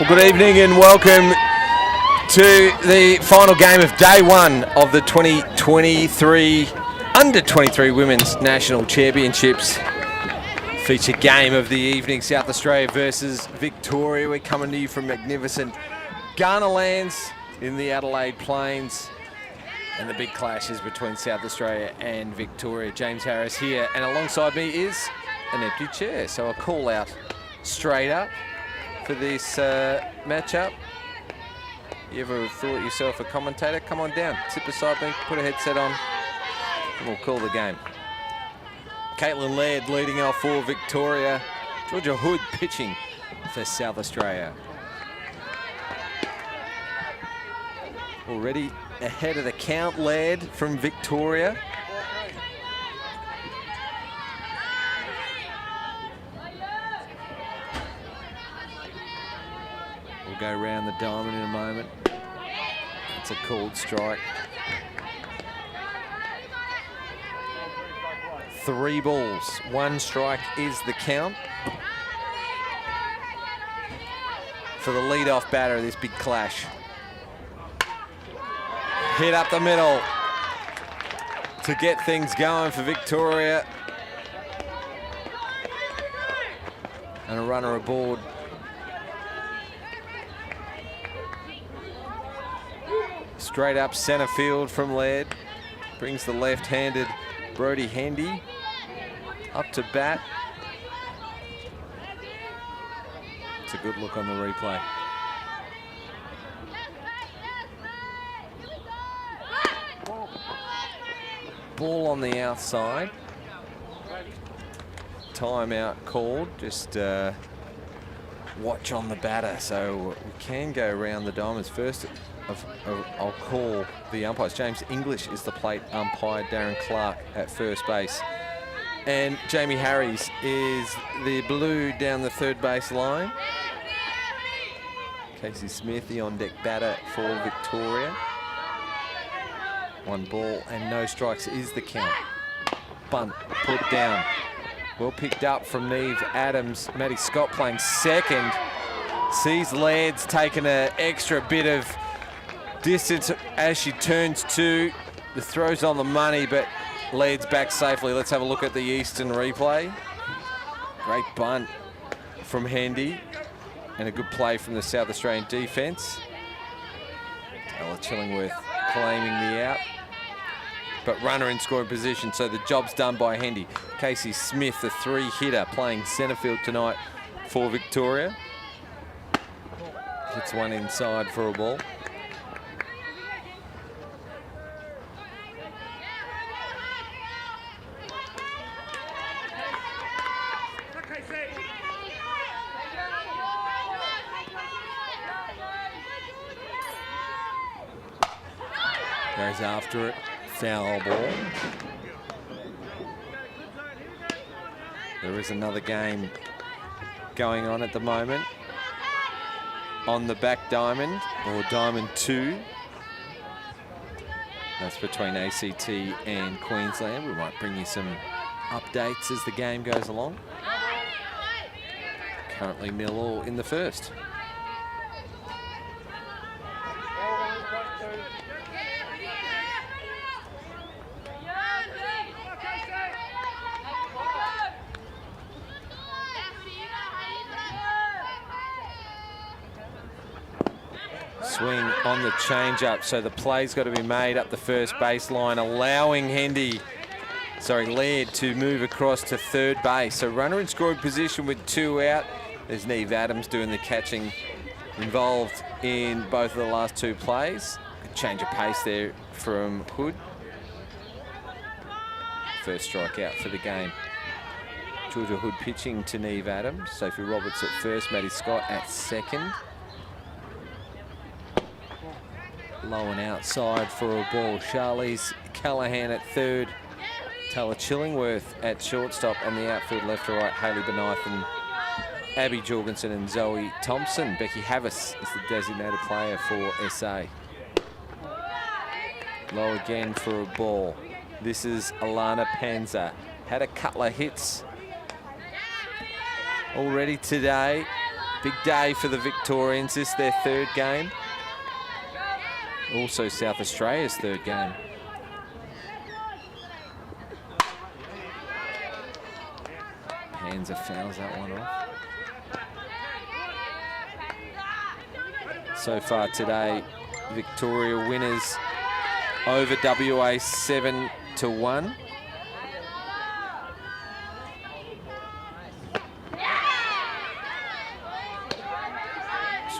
Well, good evening and welcome to the final game of day one of the 2023 Under-23 Women's National Championships. Feature game of the evening, South Australia versus Victoria. We're coming to you from magnificent Ghana lands in the Adelaide Plains. And the big clash is between South Australia and Victoria. James Harris here, and alongside me is an empty chair. So a call out straight up for this matchup. You ever thought yourself a commentator? Come on down, sit beside me, put a headset on, and we'll call the game. Caitlin Laird leading off for Victoria. Georgia Hood pitching for South Australia. Already ahead of the count, Laird from Victoria. We'll go round the diamond in a moment. It's a called strike. 3 balls, 1 strike is the count for the lead-off batter of this big clash. Hit up the middle to get things going for Victoria. And a runner aboard. Straight up centre field from Laird. Brings the left-handed Brodie Hendy up to bat. It's a good look on the replay. Ball on the outside. Timeout called. Just watch on the batter. So we can go around the diamonds. First, I'll call the umpires. James English is the plate umpire. Darren Clark at first base. And Jamie Harries is the blue down the third base line. Casey Smith, the on-deck batter for Victoria. 1 ball and no strikes is the count. Bunt put down. Well picked up from Neve Adams. Maddie Scott playing second. Sees Laird's taken an extra bit of distance as she turns to. The throw's on the money, but Laird's back safely. Let's have a look at the Eastern replay. Great bunt from Hendy and a good play from the South Australian defence. Ella Chillingworth claiming the out, but runner in scoring position, so the job's done by Hendy. Casey Smith, the 3-hitter, playing centre field tonight for Victoria. Hits one inside for a ball. Goes after it, foul ball. There is another game going on at the moment on the back diamond, or diamond 2. That's between ACT and Queensland. We might bring you some updates as the game goes along. Currently 0-0 in the first. Swing on the change-up, so the play's got to be made up the first baseline, allowing Laird to move across to third base. So runner in scoring position with 2 out. There's Neve Adams doing the catching, involved in both of the last 2 plays. Good change of pace there from Hood. First strikeout for the game. Georgia Hood pitching to Neve Adams. Sophie Roberts at first, Maddie Scott at second. Low and outside for a ball. Charlize Callahan at third. Taylor Chillingworth at shortstop, and the outfield left to right, Hayley Benithan, Abby Jorgensen and Zoe Thompson. Becky Havas is the designated player for SA. Low again for a ball. This is Alana Panza. Had a couple of hits already today. Big day for the Victorians. This their third game. Also South Australia's third game. Panza fouls that one off. So far today, Victoria winners over WA 7-1.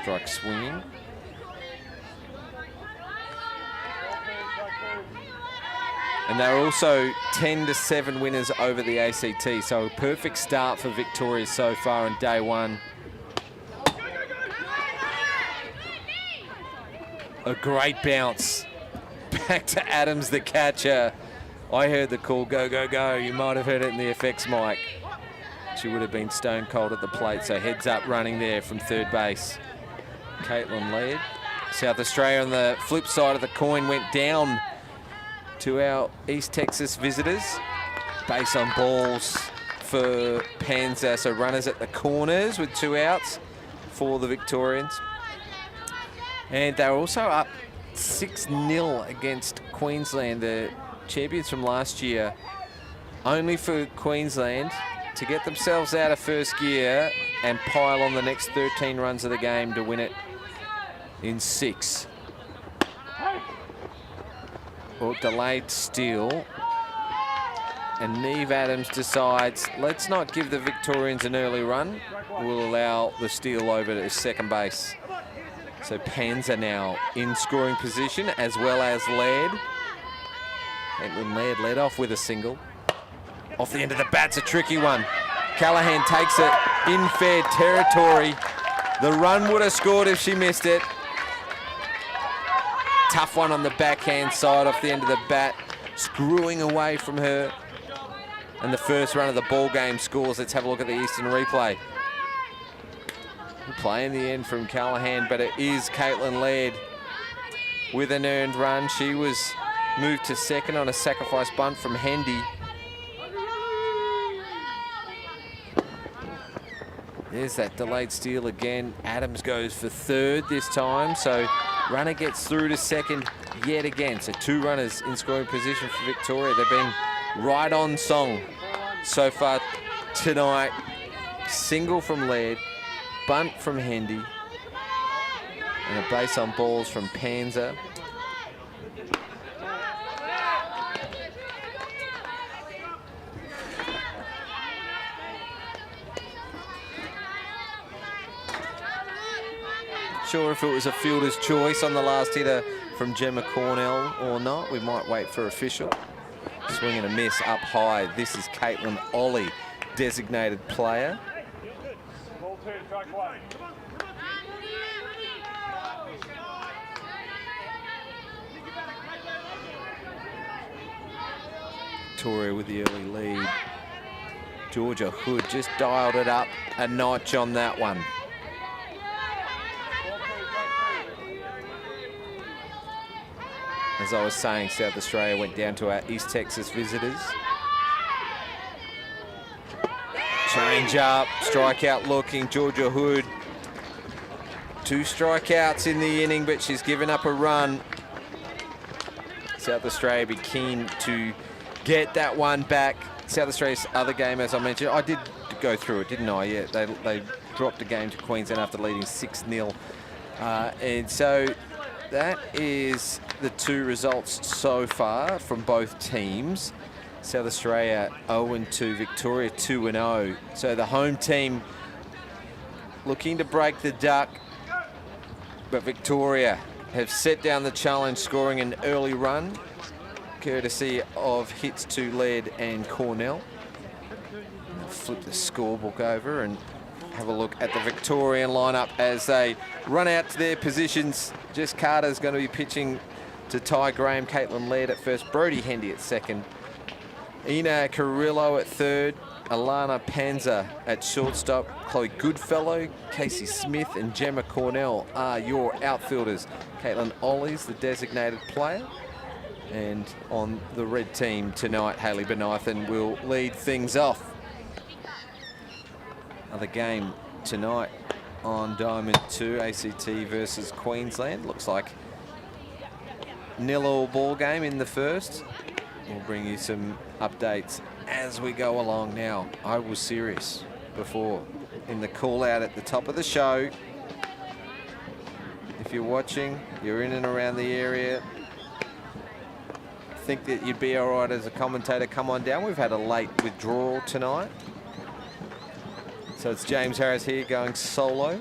Strike swinging. And they're also 10-7 winners over the ACT. So a perfect start for Victoria so far in day one. A great bounce. Back to Adams, the catcher. I heard the call, go, go, go. You might have heard it in the FX mic. She would have been stone cold at the plate, so heads up running there from third base. Caitlin Laird. South Australia on the flip side of the coin went down to our East Texas visitors. Base on balls for Panza, so runners at the corners with 2 outs for the Victorians. And they're also up 6-0 against Queensland, the champions from last year. Only for Queensland to get themselves out of first gear and pile on the next 13 runs of the game to win it in 6. Well, delayed steal. And Neve Adams decides, let's not give the Victorians an early run. We'll allow the steal over to second base. So Panza now in scoring position, as well as Laird. Caitlin Laird led off with a single. Off the end of the bat's a tricky one. Callahan takes it in fair territory. The run would have scored if she missed it. Tough one on the backhand side off the end of the bat, screwing away from her. And the first run of the ball game scores. Let's have a look at the Eastern replay. Play in the end from Callahan, but it is Caitlin Laird with an earned run. She was moved to second on a sacrifice bunt from Hendy. There's that delayed steal again. Adams goes for third this time, so runner gets through to second yet again. So 2 runners in scoring position for Victoria. They've been right on song so far tonight. Single from Laird, bunt from Hendy, and a base on balls from Panza. Sure if it was a fielder's choice on the last hitter from Gemma Cornell or not. We might wait for official. Swing and a miss up high. This is Caitlin Ollie, designated player. Victoria with the early lead. Georgia Hood just dialed it up a notch on that one. As I was saying, South Australia went down to our East Texas visitors. Change up, strikeout looking, Georgia Hood. 2 strikeouts in the inning, but she's given up a run. South Australia be keen to get that one back. South Australia's other game, as I mentioned, I did go through it, didn't I? Yeah, they dropped a game to Queensland after leading 6-0. And so that is the 2 results so far from both teams. South Australia 0-2, Victoria 2-0. So the home team looking to break the duck, but Victoria have set down the challenge, scoring an early run, courtesy of hits to Laird and Cornell. I'll flip the scorebook over and have a look at the Victorian lineup as they run out to their positions. Jess Carter's going to be pitching to Ty Graham, Caitlin Laird at first, Brodie Hendy at second, Ina Carrillo at third, Alana Panza at shortstop, Chloe Goodfellow, Casey Smith and Gemma Cornell are your outfielders. Caitlin Ollie's the designated player. And on the red team tonight, Hayley Benithan will lead things off. Another game tonight on Diamond 2, ACT versus Queensland. Looks like nil-all ball game in the first. We'll bring you some updates as we go along now. I was serious before in the call out at the top of the show. If you're watching, you're in and around the area, think that you'd be all right as a commentator, come on down. We've had a late withdrawal tonight. So it's James Harris here going solo.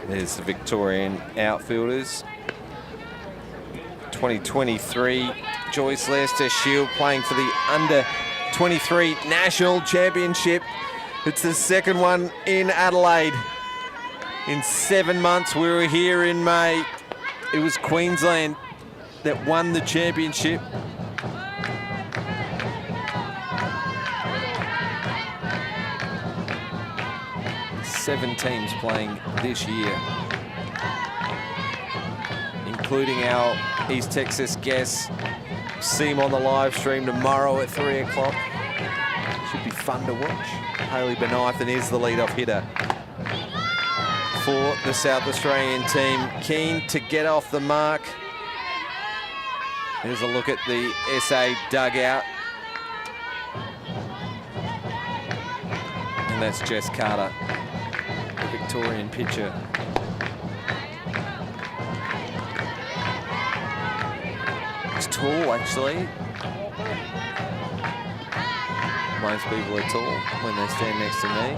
There's the Victorian outfielders. 2023 Joyce Leicester Shield playing for the under-23 National Championship. It's the second one in Adelaide. In 7 months, we were here in May. It was Queensland that won the championship. Seven teams playing this year, including our East Texas guests. See them on the live stream tomorrow at 3 o'clock. Should be fun to watch. Hayley Benithan is the leadoff hitter for the South Australian team. Keen to get off the mark. Here's a look at the SA dugout. And that's Jess Carter, Victorian pitcher. It's tall, actually. Most people are tall when they stand next to me.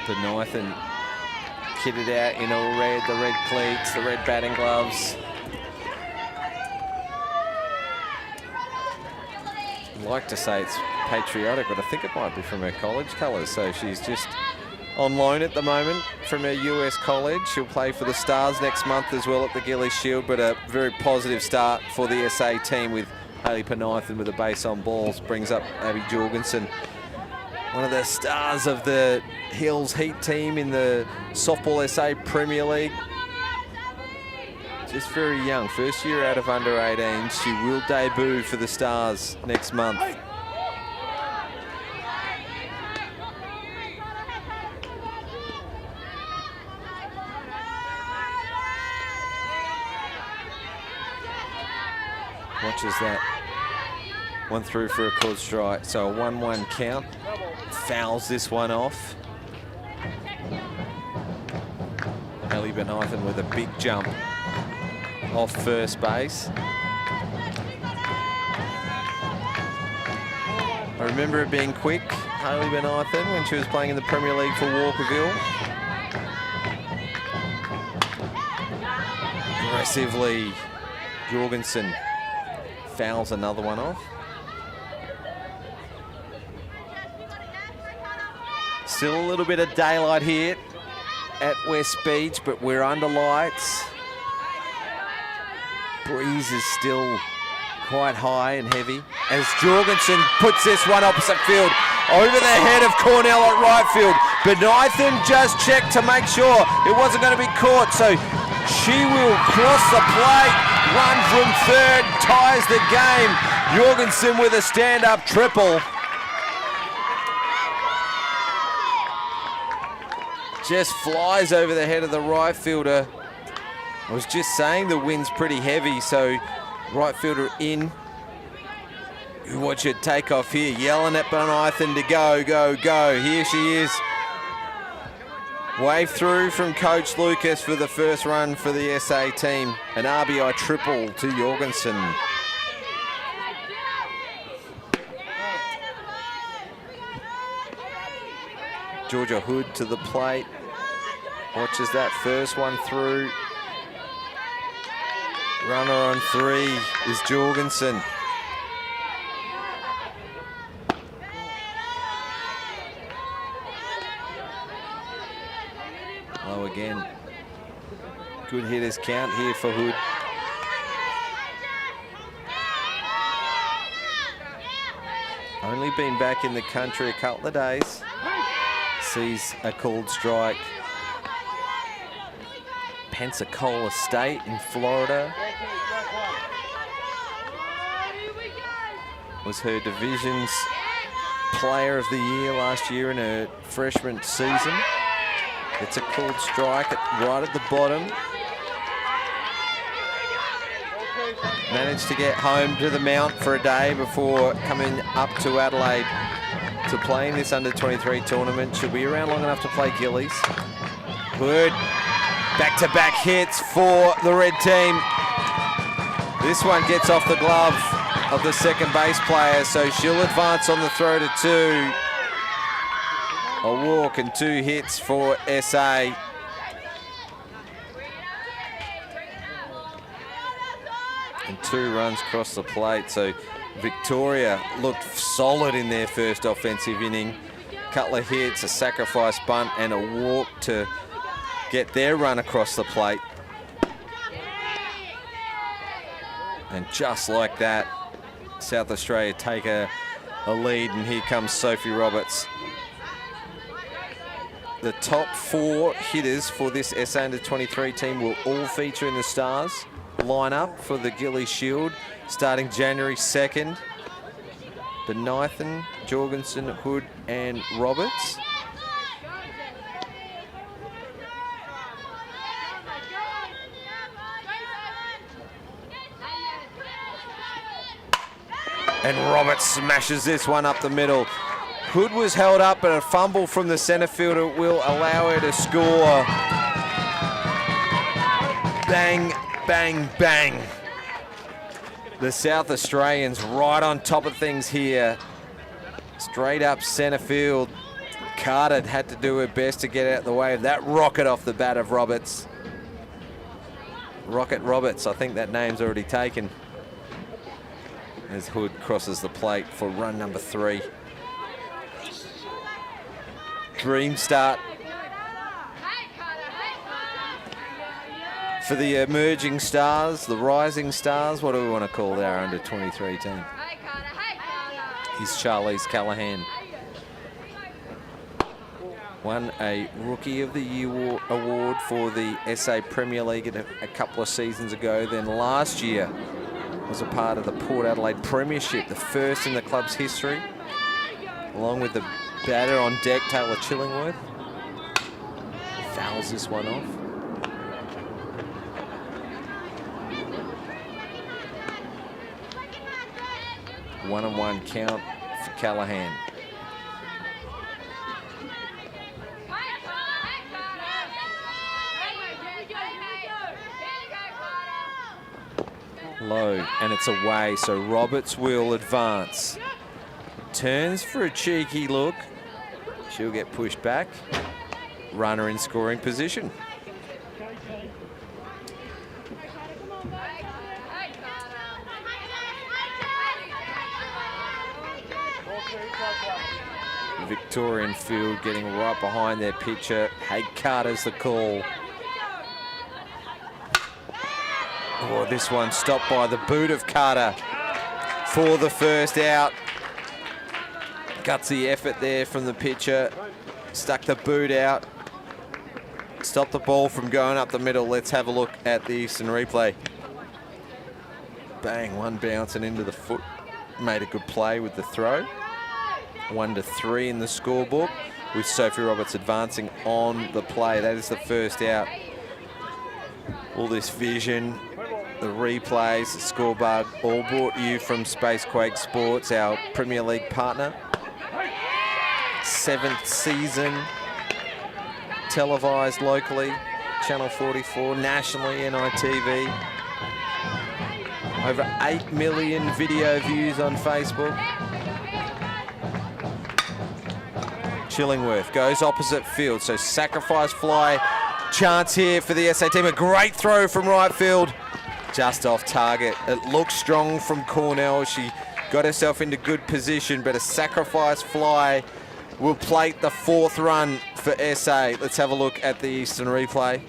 Benithan kitted out in all red, the red cleats, the red batting gloves. I'd like to say it's patriotic, but I think it might be from her college colours. So she's just on loan at the moment from her US college. She'll play for the Stars next month as well at the Gillies Shield, but a very positive start for the SA team with Hayley Benithan with a base on balls. Brings up Abby Jorgensen, one of the stars of the Hills Heat team in the Softball SA Premier League. Just very young, first year out of under 18. She will debut for the Stars next month. Watches that. One through for a called strike. So a 1-1 count. Fouls this one off. Hayley Benithan with a big jump off first base. I remember it being quick, Hayley Benithan, when she was playing in the Premier League for Walkerville. Aggressively, Jorgensen fouls another one off. Still a little bit of daylight here at West Beach, but we're under lights. Breeze is still quite high and heavy as Jorgensen puts this one opposite field over the head of Cornell at right field. Benithan just checked to make sure it wasn't going to be caught, so she will cross the plate. Run from third, ties the game. Jorgensen with a stand-up triple. Just flies over the head of the right fielder. I was just saying the wind's pretty heavy, so right fielder in. You watch her take off here, yelling at Benithan to go, go, go. Here she is. Wave through from Coach Lucas for the first run for the SA team. An RBI triple to Jorgensen. Georgia Hood to the plate. Watches that first one through. Runner on three is Jorgensen. Low again. Good hitters count here for Hood. Only been back in the country a couple of days. Sees a called strike. Pensacola State in Florida. Was her division's player of the year last year in her freshman season. It's a called strike right at the bottom. Managed to get home to the Mount for a day before coming up to Adelaide to play in this under-23 tournament. She'll be around long enough to play Gillies. Good back-to-back hits for the red team. This one gets off the glove of the second base player, so she'll advance on the throw to 2. A walk and 2 hits for SA. And 2 runs across the plate, so Victoria looked solid in their first offensive inning. Couple of hits, a sacrifice bunt, and a walk to get their run across the plate. And just like that, South Australia take a lead, and here comes Sophie Roberts. The top 4 hitters for this SA Under-23 team will all feature in the Stars lineup for the Gillies Shield starting January 2nd. Benithan, Jorgensen, Hood and Roberts. And Roberts smashes this one up the middle. Hood was held up, but a fumble from the centre fielder will allow her to score. Bang, bang, bang. The South Australians right on top of things here. Straight up centre field. Carter had to do her best to get out of the way of that rocket off the bat of Roberts. Rocket Roberts, I think that name's already taken. As Hood crosses the plate for run number 3. Dream start for the emerging stars, the rising stars. What do we want to call our under-23 team? He's Charlize Callahan. Won a Rookie of the Year award for the SA Premier League a couple of seasons ago. Then last year was a part of the Port Adelaide Premiership, the first in the club's history, along with the batter on deck, Taylor Chillingworth. Fouls this one off. One and one count for Callahan. Low, and it's away, so Roberts will advance. Turns for a cheeky look. She'll get pushed back. Runner in scoring position. Victorian field getting right behind their pitcher. Haig Carter's the call. Oh, this one stopped by the boot of Carter for the first out. Gutsy effort there from the pitcher. Stuck the boot out. Stopped the ball from going up the middle. Let's have a look at the Eastern replay. Bang, one bouncing into the foot. Made a good play with the throw. 1-3 in the scorebook, with Sophie Roberts advancing on the play. That is the first out. All this vision, the replays, the scoreboard, all brought you from Spacequake Sports, our Premier League partner. 7th season, televised locally, Channel 44, nationally, NITV. Over 8 million video views on Facebook. Chillingworth goes opposite field, so sacrifice fly chance here for the SA team. A great throw from right field, just off target. It looks strong from Cornell. She got herself into good position, but a sacrifice fly will plate the 4th run for SA. Let's have a look at the Eastern replay.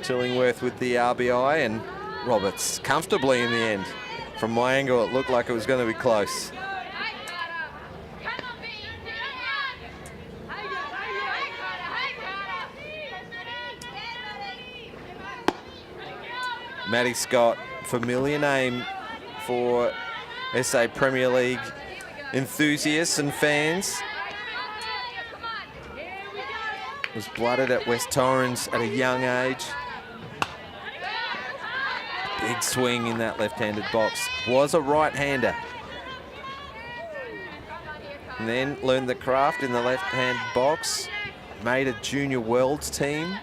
Chillingworth with the RBI and Roberts comfortably in the end. From my angle, it looked like it was going to be close. Maddie Scott, familiar name for SA Premier League enthusiasts and fans. Was blooded at West Torrens at a young age. Big swing in that left-handed box. Was a right-hander. And then learned the craft in the left-hand box. Made a junior worlds team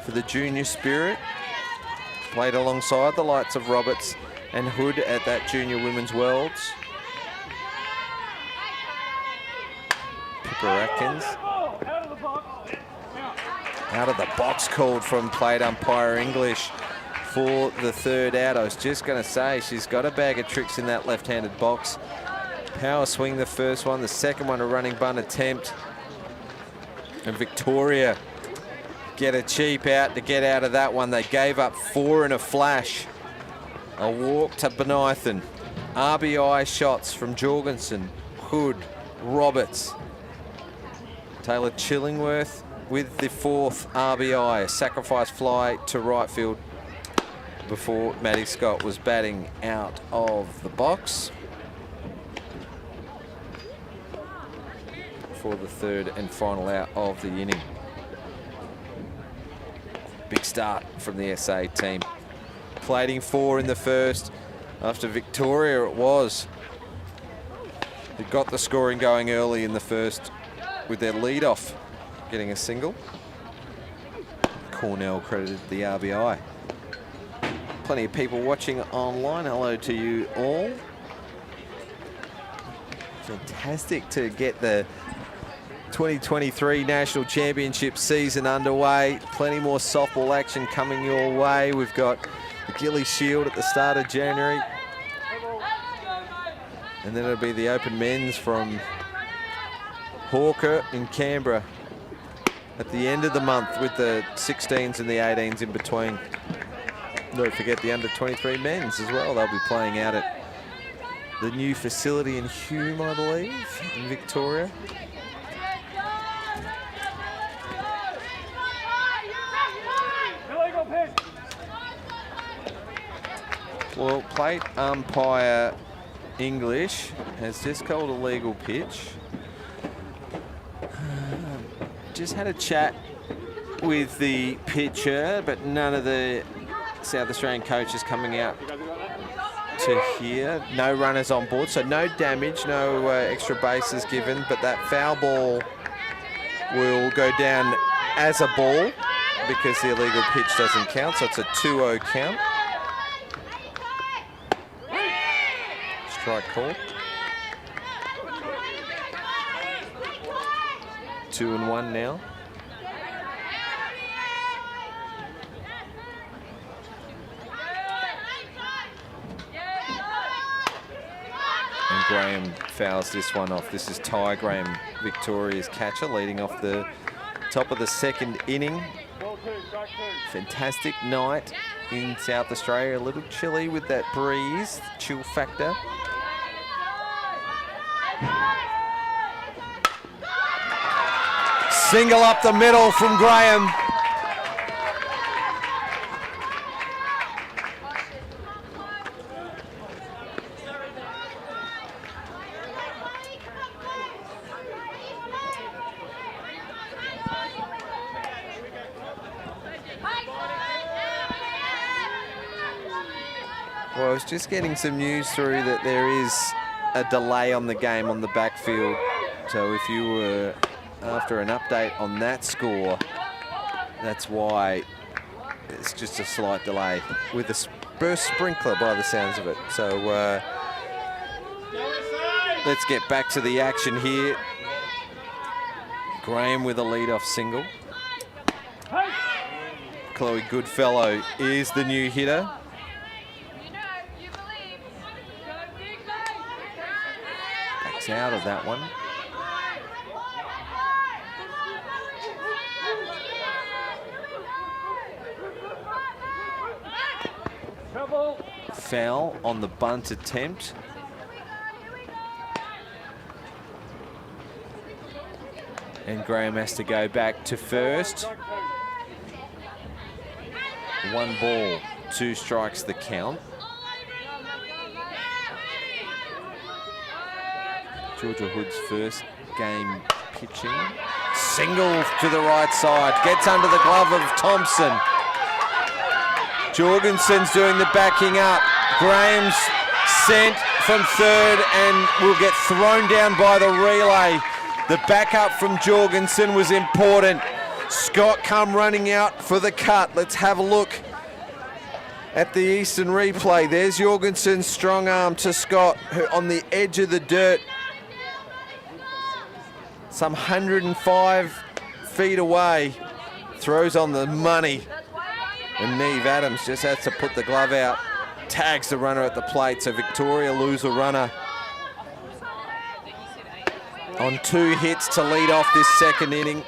for the junior spirit. Played alongside the likes of Roberts and Hood at that junior women's worlds. Pippa Atkins. Out of the box called from plate umpire English for the third out. I was just going to say, she's got a bag of tricks in that left-handed box. Power swing the first one, the second one a running bunt attempt. And Victoria get a cheap out to get out of that one. They gave up 4 in a flash. A walk to Benython. RBI shots from Jorgensen, Hood, Roberts. Taylor Chillingworth with the 4th RBI. A sacrifice fly to right field before Maddie Scott was batting out of the box. For the third and final out of the inning. Big start from the SA team. Plating 4 in the first. After Victoria it was. They got the scoring going early in the first with their lead-off getting a single. Cornell credited the RBI. Plenty of people watching online. Hello to you all. Fantastic to get the 2023 National Championship season underway. Plenty more softball action coming your way. We've got the Gilly Shield at the start of January. And then it'll be the Open Men's from Hawker in Canberra at the end of the month with the 16s and the 18s in between. Don't forget the under-23 men's as well. They'll be playing out at the new facility in Hume, I believe, in Victoria. Well, plate umpire English has just called a legal pitch. Just had a chat with the pitcher, but none of the South Australian coaches coming out to here. No runners on board, so no damage, no extra bases given, but that foul ball will go down as a ball because the illegal pitch doesn't count, so it's a 2-0 count. Strike call. 2-1 now. And Graham fouls this one off. This is Ty Graham, Victoria's catcher, leading off the top of the second inning. Fantastic night in South Australia. A little chilly with that breeze, chill factor. Single up the middle from Graham. Well, I was just getting some news through that there is a delay on the game on the backfield. So if you were after an update on that score, that's why it's just a slight delay with a burst sprinkler by the sounds of it. So let's get back to the action here. Graham with a lead-off single. Chloe Goodfellow is the new hitter. Backs out of that one. foul on the bunt attempt. And Graham has to go back to first. 1 ball, 2 strikes the count. Georgia Hood's first game pitching. Single to the right side, gets under the glove of Thompson. Jorgensen's doing the backing up. Graham's sent from third and will get thrown down by the relay. The backup from Jorgensen was important. Scott come running out for the cut. Let's have a look at the Eastern replay. There's Jorgensen's strong arm to Scott, who on the edge of the dirt, some 105 feet away, throws on the money. And Neve Adams just has to put the glove out, tags the runner at the plate, so Victoria lose a runner on 2 hits to lead off this second inning.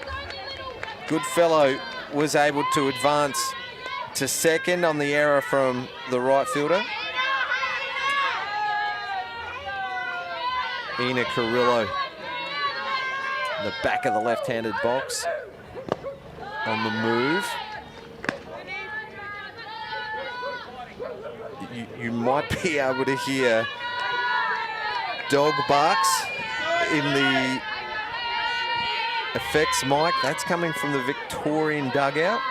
Goodfellow was able to advance to second on the error from the right fielder. Ina Carrillo, the back of the left-handed box, on the move. You might be able to hear dog barks in the effects mic. That's coming from the Victorian dugout,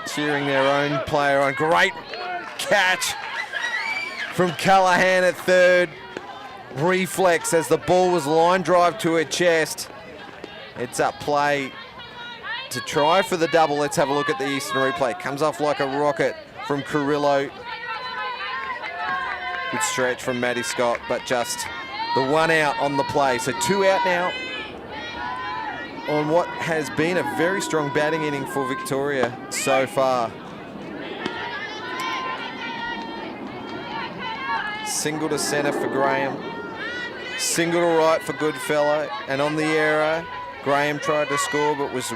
cheering their own player on. Great catch from Callahan at third. Reflex as the ball was line drive to her chest. It's up play to try for the double. Let's have a look at the Eastern replay. Comes off like a rocket from Carrillo. Good stretch from Maddie Scott, but just the 1 out on the play. So 2 out now on what has been a very strong batting inning for Victoria so far. Single to centre for Graham. Single to right for Goodfellow. And on the error, Graham tried to score but was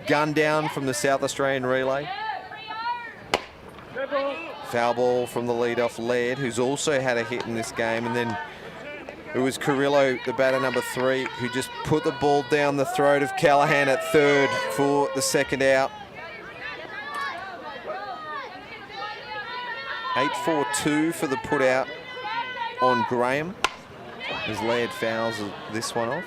gunned down from the South Australian relay. Foul ball from the leadoff Laird, who's also had a hit in this game. And then it was Carrillo, the batter number 3, who just put the ball down the throat of Callahan at third for the second out. 8-4-2 for the put out on Graham, as Laird fouls this one off.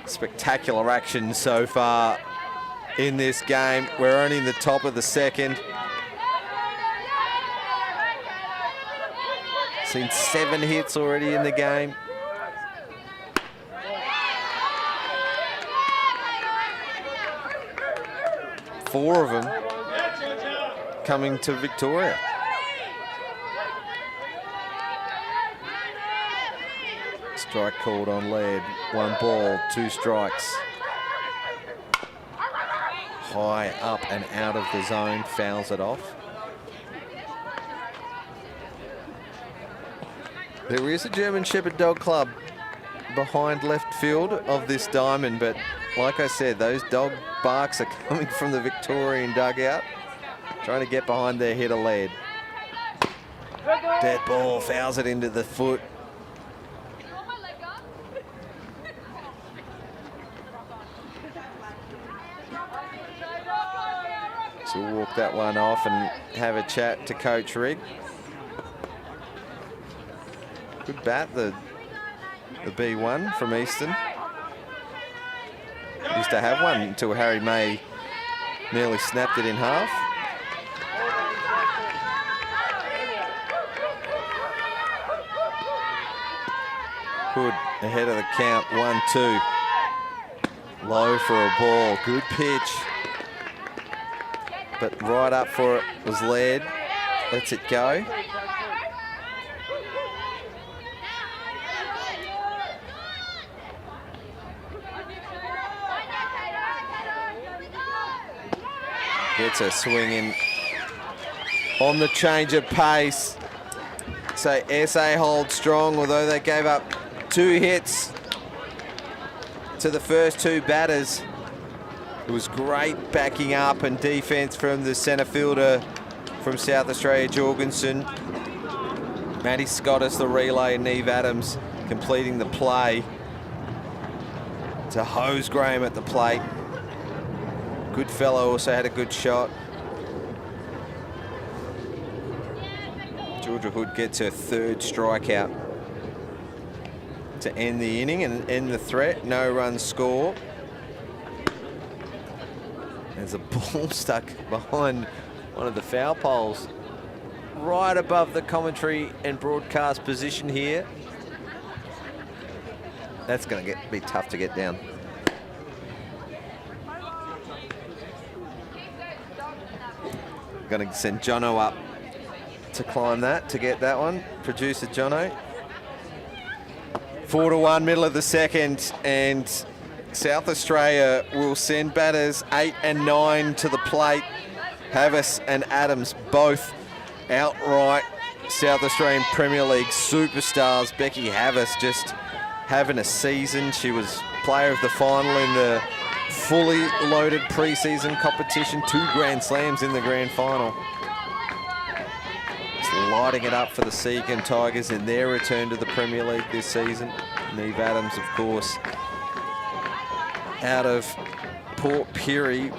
Spectacular action so far in this game. We're only in the top of the second. Seen 7 hits already in the game. Four of them coming to Victoria. Strike called on Laird. 1 ball, 2 strikes. High up and out of the zone, fouls it off. There is a German Shepherd Dog Club behind left field of this diamond, but like I said, those dog barks are coming from the Victorian dugout, trying to get behind their hitter Laird. Dead ball, fouls it into the foot. So we'll walk that one off and have a chat to Coach Rick. Good bat, the B1 from Eastern. Used to have one until Harry May nearly snapped it in half. Hood ahead of the count, 1-2. Low for a ball, good pitch. But right up for it was Laird. Lets it go. Gets a swing in on the change of pace. So SA holds strong, although they gave up 2 hits to the first two batters. It was great backing up and defense from the centre fielder from South Australia, Jorgensen. Maddie Scottis, the relay, and Neve Adams completing the play to hose Graham at the plate. Goodfellow also had a good shot. Georgia Hood gets her third strikeout to end the inning and end the threat. No run score. There's a ball stuck behind one of the foul poles, right above the commentary and broadcast position here. That's going to be tough to get down. Going to send Jono up to climb that, to get that one. Producer Jono. 4-1, middle of the second, and South Australia will send batters 8 and 9 to the plate. Havas and Adams, both outright South Australian Premier League superstars. Becky Havas just having a season. She was player of the final in the fully loaded pre-season competition. 2 Grand Slams in the grand final. Just lighting it up for the Seacon Tigers in their return to the Premier League this season. Neve Adams, of course, out of Port Pirie,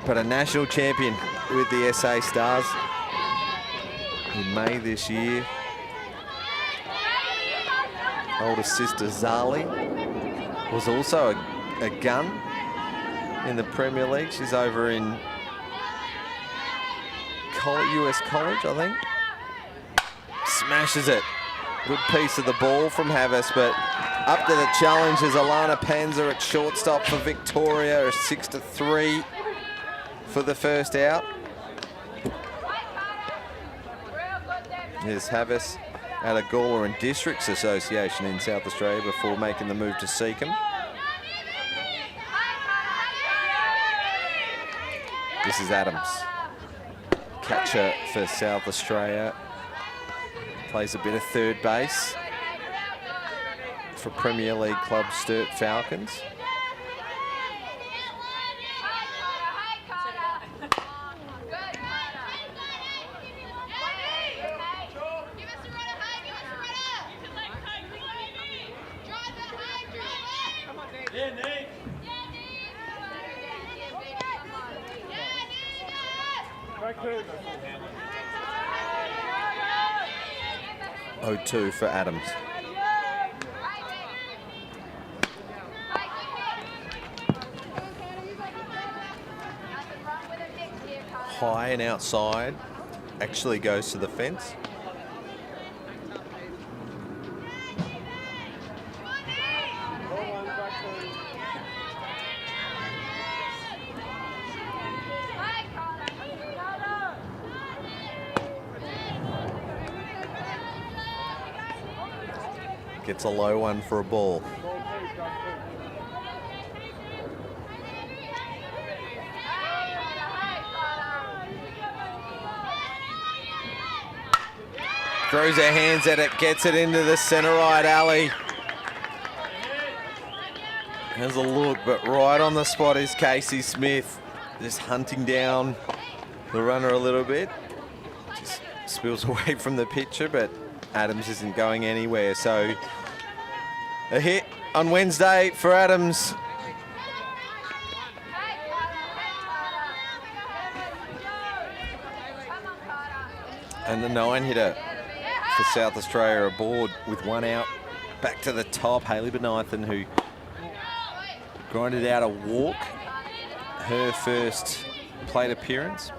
but a national champion with the SA Stars in May this year. Older sister Zali was also a gun in the Premier League. She's over in US College, I think. Smashes it. Good piece of the ball from Havas, but up to the challenge is Alana Panzer at shortstop for Victoria, a 6-3 for the first out. Here's Havas out of Gawler and Districts Association in South Australia before making the move to Seacombe. This is Adams, catcher for South Australia. Plays a bit of third base for Premier League club Sturt Falcons. .02 for Adams. High and outside, actually goes to the fence. Gets a low one for a ball. Throws her hands at it, gets it into the centre right alley. Has a look, but right on the spot is Casey Smith, just hunting down the runner a little bit. Just spills away from the pitcher, but Adams isn't going anywhere, so a hit on Wednesday for Adams. And the 9-hitter for South Australia aboard with 1 out. Back to the top, Hayley Benithan, who grinded out a walk, her first plate appearance.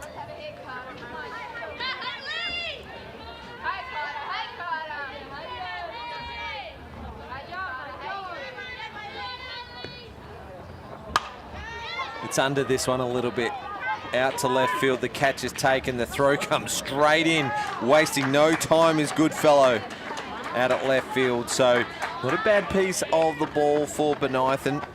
It's under this one a little bit. Out to left field, the catch is taken, the throw comes straight in, wasting no time is Goodfellow out at left field. So not a bad piece of the ball for Benithan.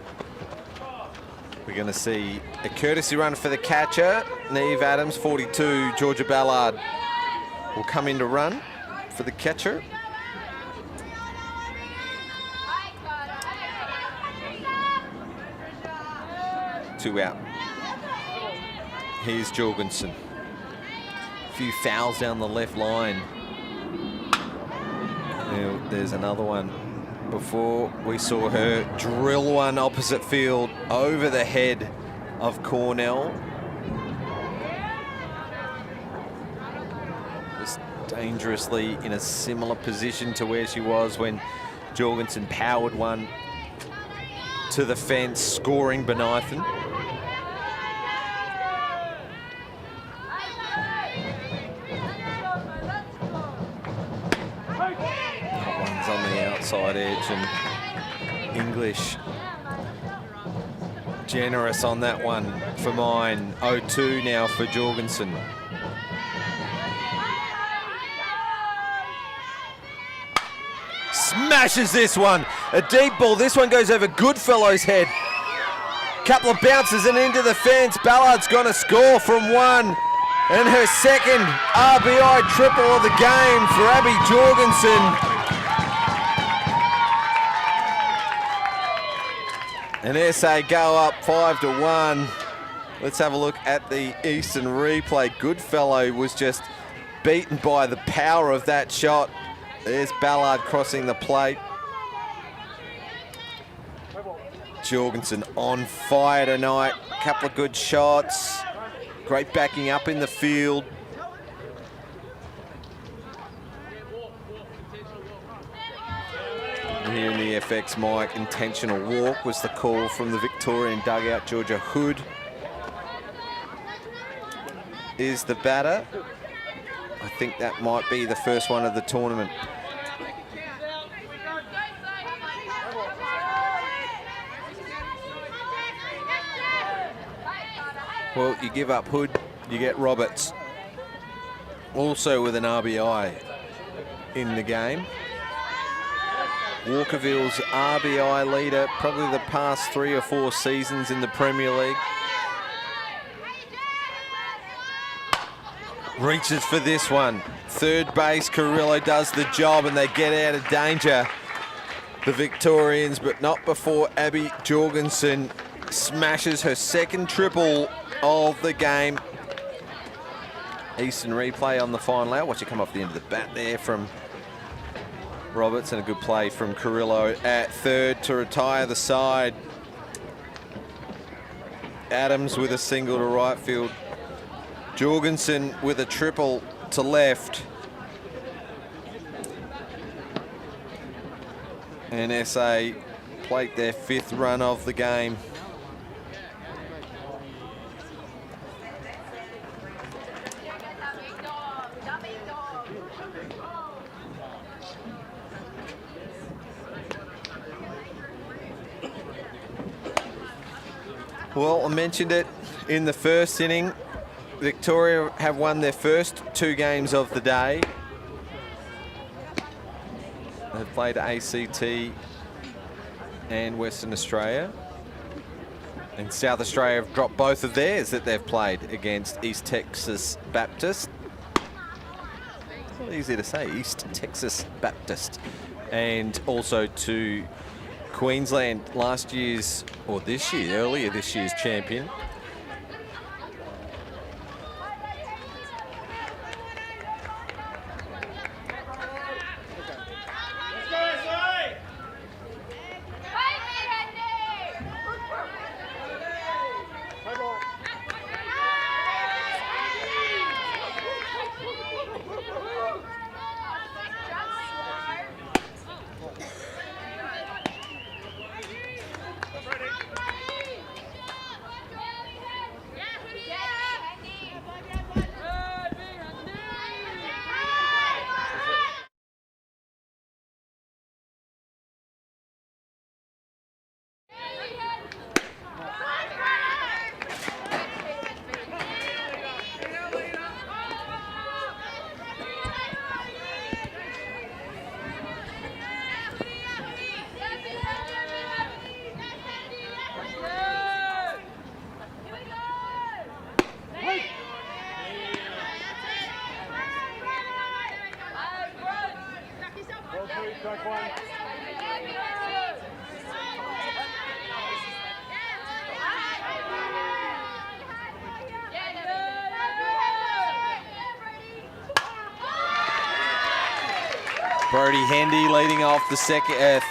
We're going to see a courtesy run for the catcher, Neve Adams, 42, Georgia Ballard will come in to run for the catcher. two out. Here's Jorgensen. A few fouls down the left line. There's another one. Before we saw her drill one opposite field over the head of Cornell. Just dangerously in a similar position to where she was when Jorgensen powered one to the fence, scoring Bonython. Outside edge, and English generous on that one for mine. 0-2 now for Jorgensen. Smashes this one. A deep ball. This one goes over Goodfellow's head. Couple of bounces and into the fence. Ballard's going to score from one. And her second RBI triple of the game for Abby Jorgensen. And SA go up 5-1. Let's have a look at the Eastern replay. Goodfellow was just beaten by the power of that shot. There's Ballard crossing the plate. Jorgensen on fire tonight. Couple of good shots. Great backing up in the field. Here in the FX mic, intentional walk was the call from the Victorian dugout. Georgia Hood is the batter. I think that might be the first one of the tournament. Well, you give up Hood, you get Roberts. Also with an RBI in the game. Walkerville's RBI leader, probably the past 3 or 4 seasons in the Premier League. Reaches for this one. Third base, Carrillo does the job and they get out of danger, the Victorians, but not before Abby Jorgensen smashes her second triple of the game. Eastern replay on the final out. Watch it come off the end of the bat there from Roberts, and a good play from Carrillo at third to retire the side. Adams with a single to right field. Jorgensen with a triple to left. And SA plate their 5th run of the game. Well, I mentioned it in the first inning. Victoria have won their first 2 games of the day. They've played ACT and Western Australia. And South Australia have dropped both of theirs that they've played against East Texas Baptist. It's not easy to say, East Texas Baptist. And also to Queensland, last year's, or this year, earlier this year's champion. Brody Hendy leading off the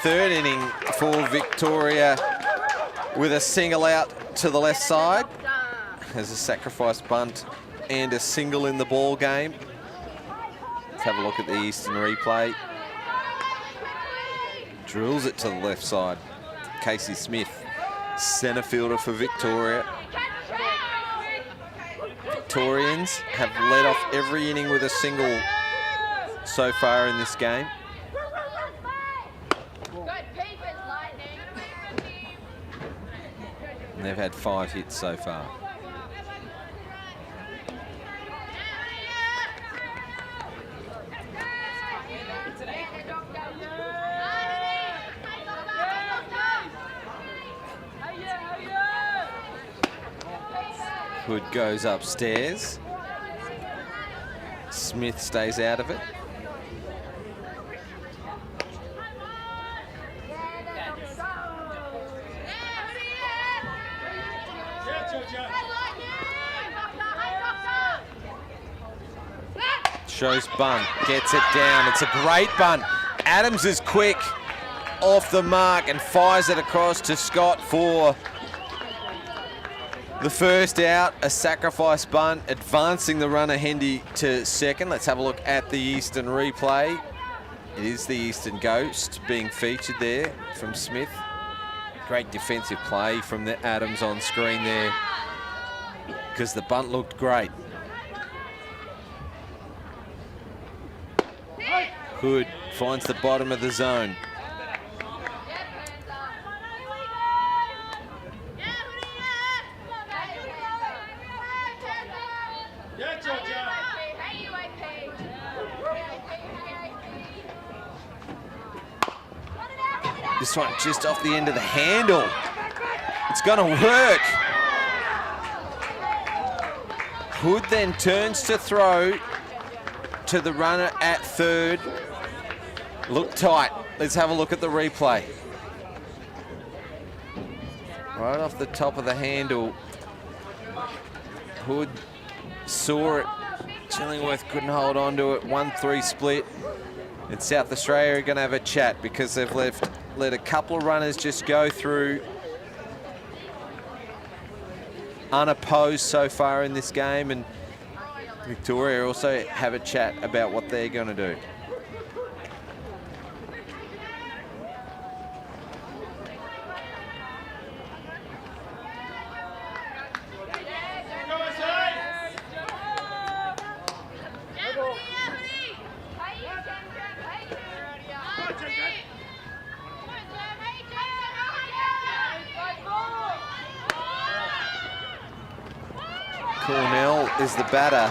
third inning for Victoria with a single out to the left side. There's a sacrifice bunt and a single in the ball game. Let's have a look at the Eastern replay. Drills it to the left side. Casey Smith, centre fielder for Victoria. Victorians have led off every inning with a single so far in this game. And they've had 5 hits so far. Hood goes upstairs. Smith stays out of it. Shows bunt, gets it down. It's a great bunt. Adams is quick off the mark and fires it across to Scott for the first out. A sacrifice bunt, advancing the runner Hendy to second. Let's have a look at the Eastern replay. It is the Eastern Ghost being featured there from Smith. Great defensive play from the Adams on screen there, because the bunt looked great. Hood finds the bottom of the zone. This one just off the end of the handle. It's gonna work. Hood then turns to throw to the runner at third. Look tight. Let's have a look at the replay. Right off the top of the handle. Hood saw it. Chillingworth couldn't hold on to it. 1-3 split. And South Australia are going to have a chat because they've let a couple of runners just go through unopposed so far in this game, and Victoria also have a chat about what they're going to do. Cornell is the batter.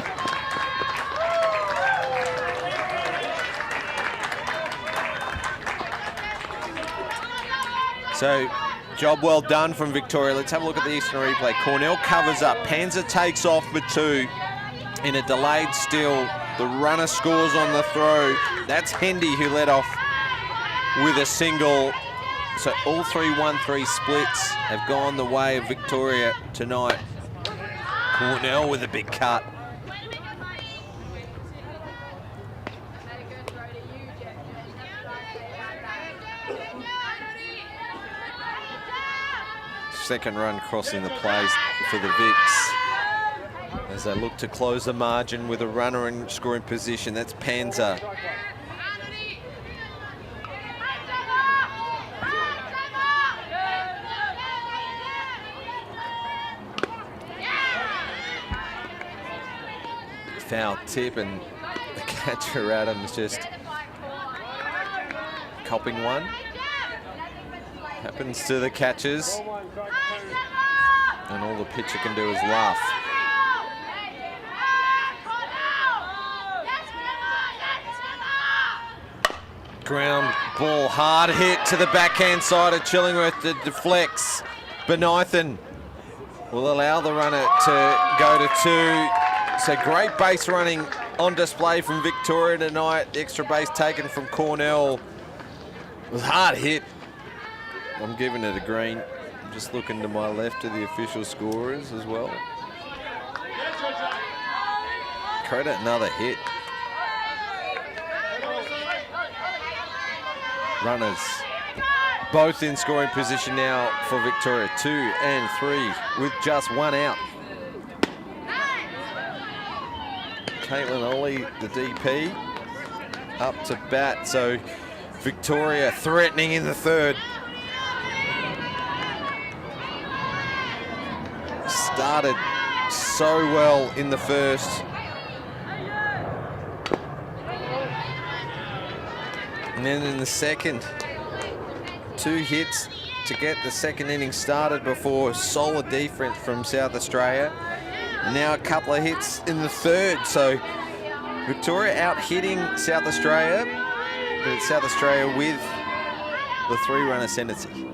So, job well done from Victoria. Let's have a look at the Eastern replay. Cornell covers up. Panzer takes off for 2 in a delayed still. The runner scores on the throw. That's Hendy who led off with a single. So all 3 1-3 splits have gone the way of Victoria tonight. Cornell with a big cut. Second run crossing the plays for the Vics as they look to close the margin with a runner in scoring position. That's Panzer. Foul tip, and the catcher Adams just copping one. Happens to the catchers, and all the pitcher can do is laugh. Ground ball, hard hit to the backhand side of Chillingworth that deflects. Benithan will allow the runner to go to 2. So great base running on display from Victoria tonight. The extra base taken from Cornell. It was a hard hit. I'm giving it a green. I'm just looking to my left of the official scorers as well. Credit another hit. runners both in scoring position now for Victoria, 2 and 3 with just one out. Caitlin Ollie, the DP, up to bat, so Victoria threatening in the third. Started so well in the first. And then in the second, 2 hits to get the second inning started before solid defense from South Australia. Now a couple of hits in the third, so Victoria out hitting South Australia, but it's South Australia with the 3-run ascendancy.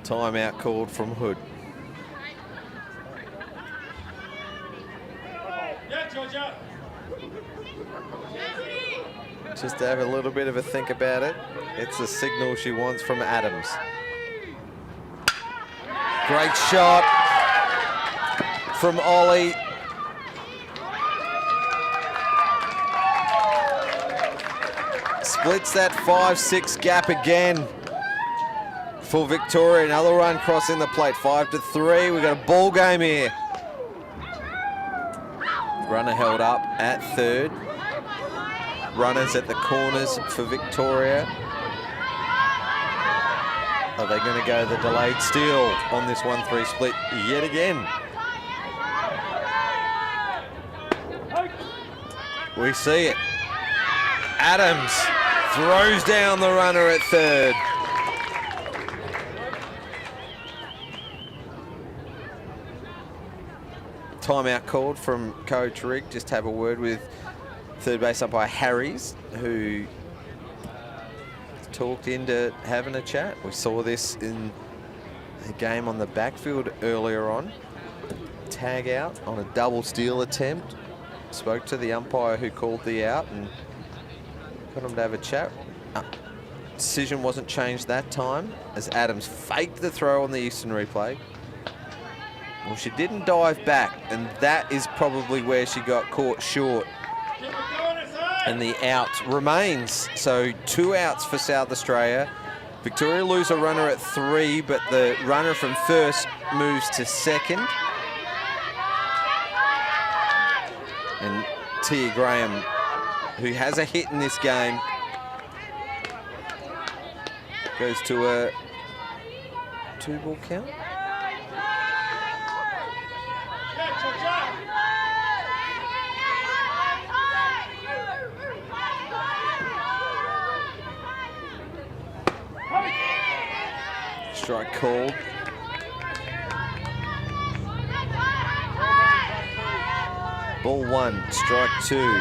Timeout called from Hood. Just to have a little bit of a think about it. It's a signal she wants from Adams. Great shot from Ollie. Splits that 5-6 gap again for Victoria. Another run crossing the plate, 5-3. We've got a ball game here. Runner held up at third. Runners at the corners for Victoria. Are they going to go the delayed steal on this 1-3 split yet again? We see it. Adams throws down the runner at third. Timeout called from Coach Rick. Just have a word with third base umpire Harries, who talked into having a chat. We saw this in the game on the backfield earlier on. Tag out on a double steal attempt. Spoke to the umpire who called the out and got him to have a chat. Decision wasn't changed that time as Adams faked the throw on the Eastern replay. Well, she didn't dive back, and that is probably where she got caught short. And the out remains. So 2 outs for South Australia. Victoria lose a runner at 3, but the runner from first moves to second. And Tia Graham, who has a hit in this game, goes to a 2-ball count. Strike called. Ball 1, strike 2.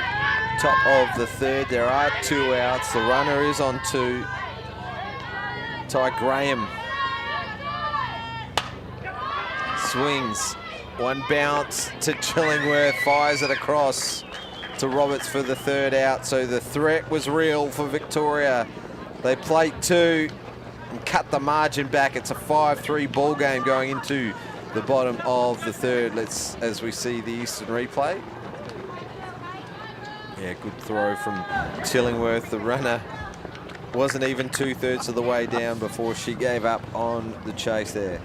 Top of the third. There are 2 outs. The runner is on 2. Ty Graham swings. 1 bounce to Chillingworth. Fires it across to Roberts for the 3rd out. So the threat was real for Victoria. They played 2. And cut the margin back. It's a 5-3 ball game going into the bottom of the 3rd. As we see the Eastern replay. Yeah, good throw from Chillingworth. The runner wasn't even 2/3 of the way down before she gave up on the chase there.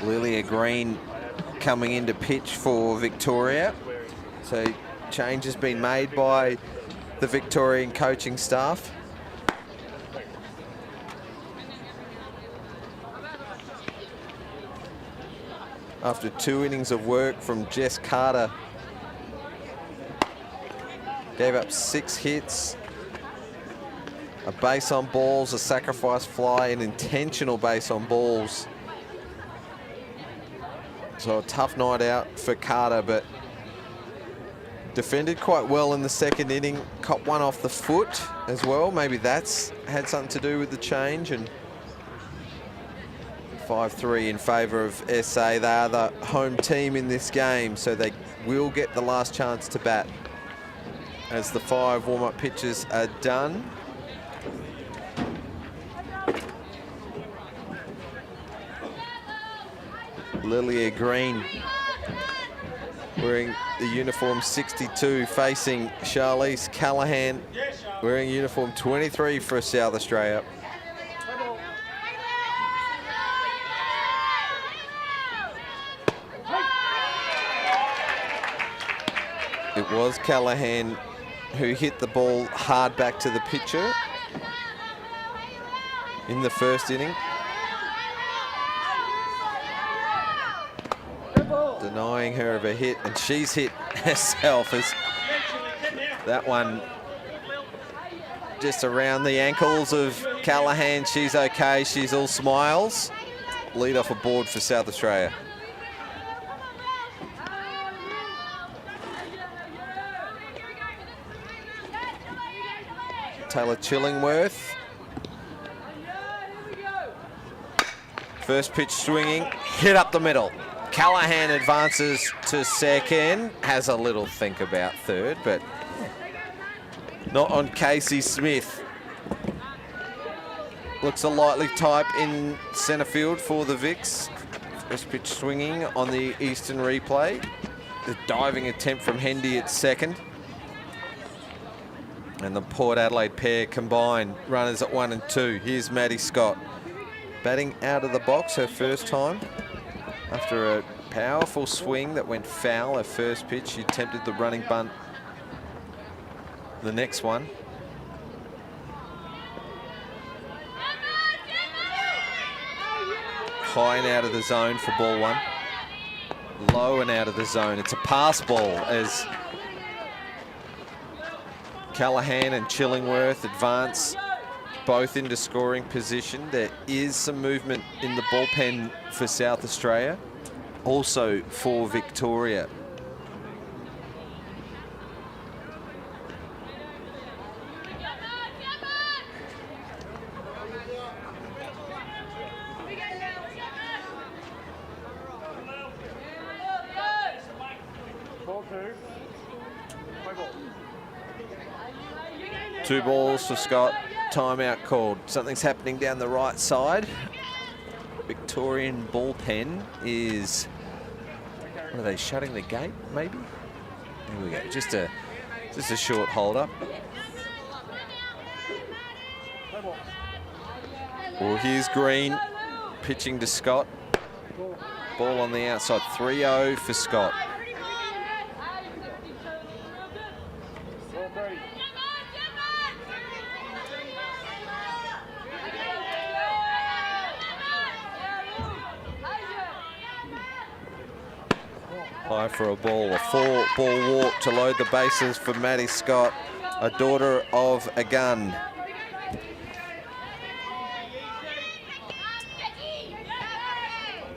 Lilia Green coming into pitch for Victoria. So change has been made by the Victorian coaching staff. After 2 innings of work from Jess Carter, gave up 6 hits, a base on balls, a sacrifice fly, an intentional base on balls. So a tough night out for Carter, but defended quite well in the second inning. Caught one off the foot as well. Maybe that's had something to do with the change. And 5-3 in favour of SA. They are the home team in this game, so they will get the last chance to bat as the 5 warm-up pitches are done. Lilia Green wearing the uniform 62, facing Charlize Callahan wearing uniform 23 for South Australia. It was Callahan who hit the ball hard back to the pitcher in the first inning. Denying her of a hit, and she's hit herself as that one just around the ankles of Callahan. She's okay, she's all smiles. Lead off a board for South Australia. Taylor Chillingworth. First pitch swinging, hit up the middle. Callahan advances to second, has a little think about third, but not on Casey Smith. Looks a likely type in centre field for the Vics. First pitch swinging on the Eastern replay. The diving attempt from Hendy at second. And the Port Adelaide pair combined, runners at 1 and 2. Here's Maddie Scott. Batting out of the box her first time. After a powerful swing that went foul her first pitch, she attempted the running bunt the next one. High and out of the zone for ball 1. Low and out of the zone. It's a pass ball as Callahan and Chillingworth advance both into scoring position. There is some movement in the bullpen for South Australia, also for Victoria. Two balls for Scott. Timeout called. Something's happening down the right side. Victorian bullpen is, what are they, shutting the gate maybe? There we go, just a short hold up. Well, here's Green pitching to Scott. Ball on the outside, 3-0 for Scott. High for a ball, a 4-ball walk to load the bases for Maddie Scott, a daughter of a gun.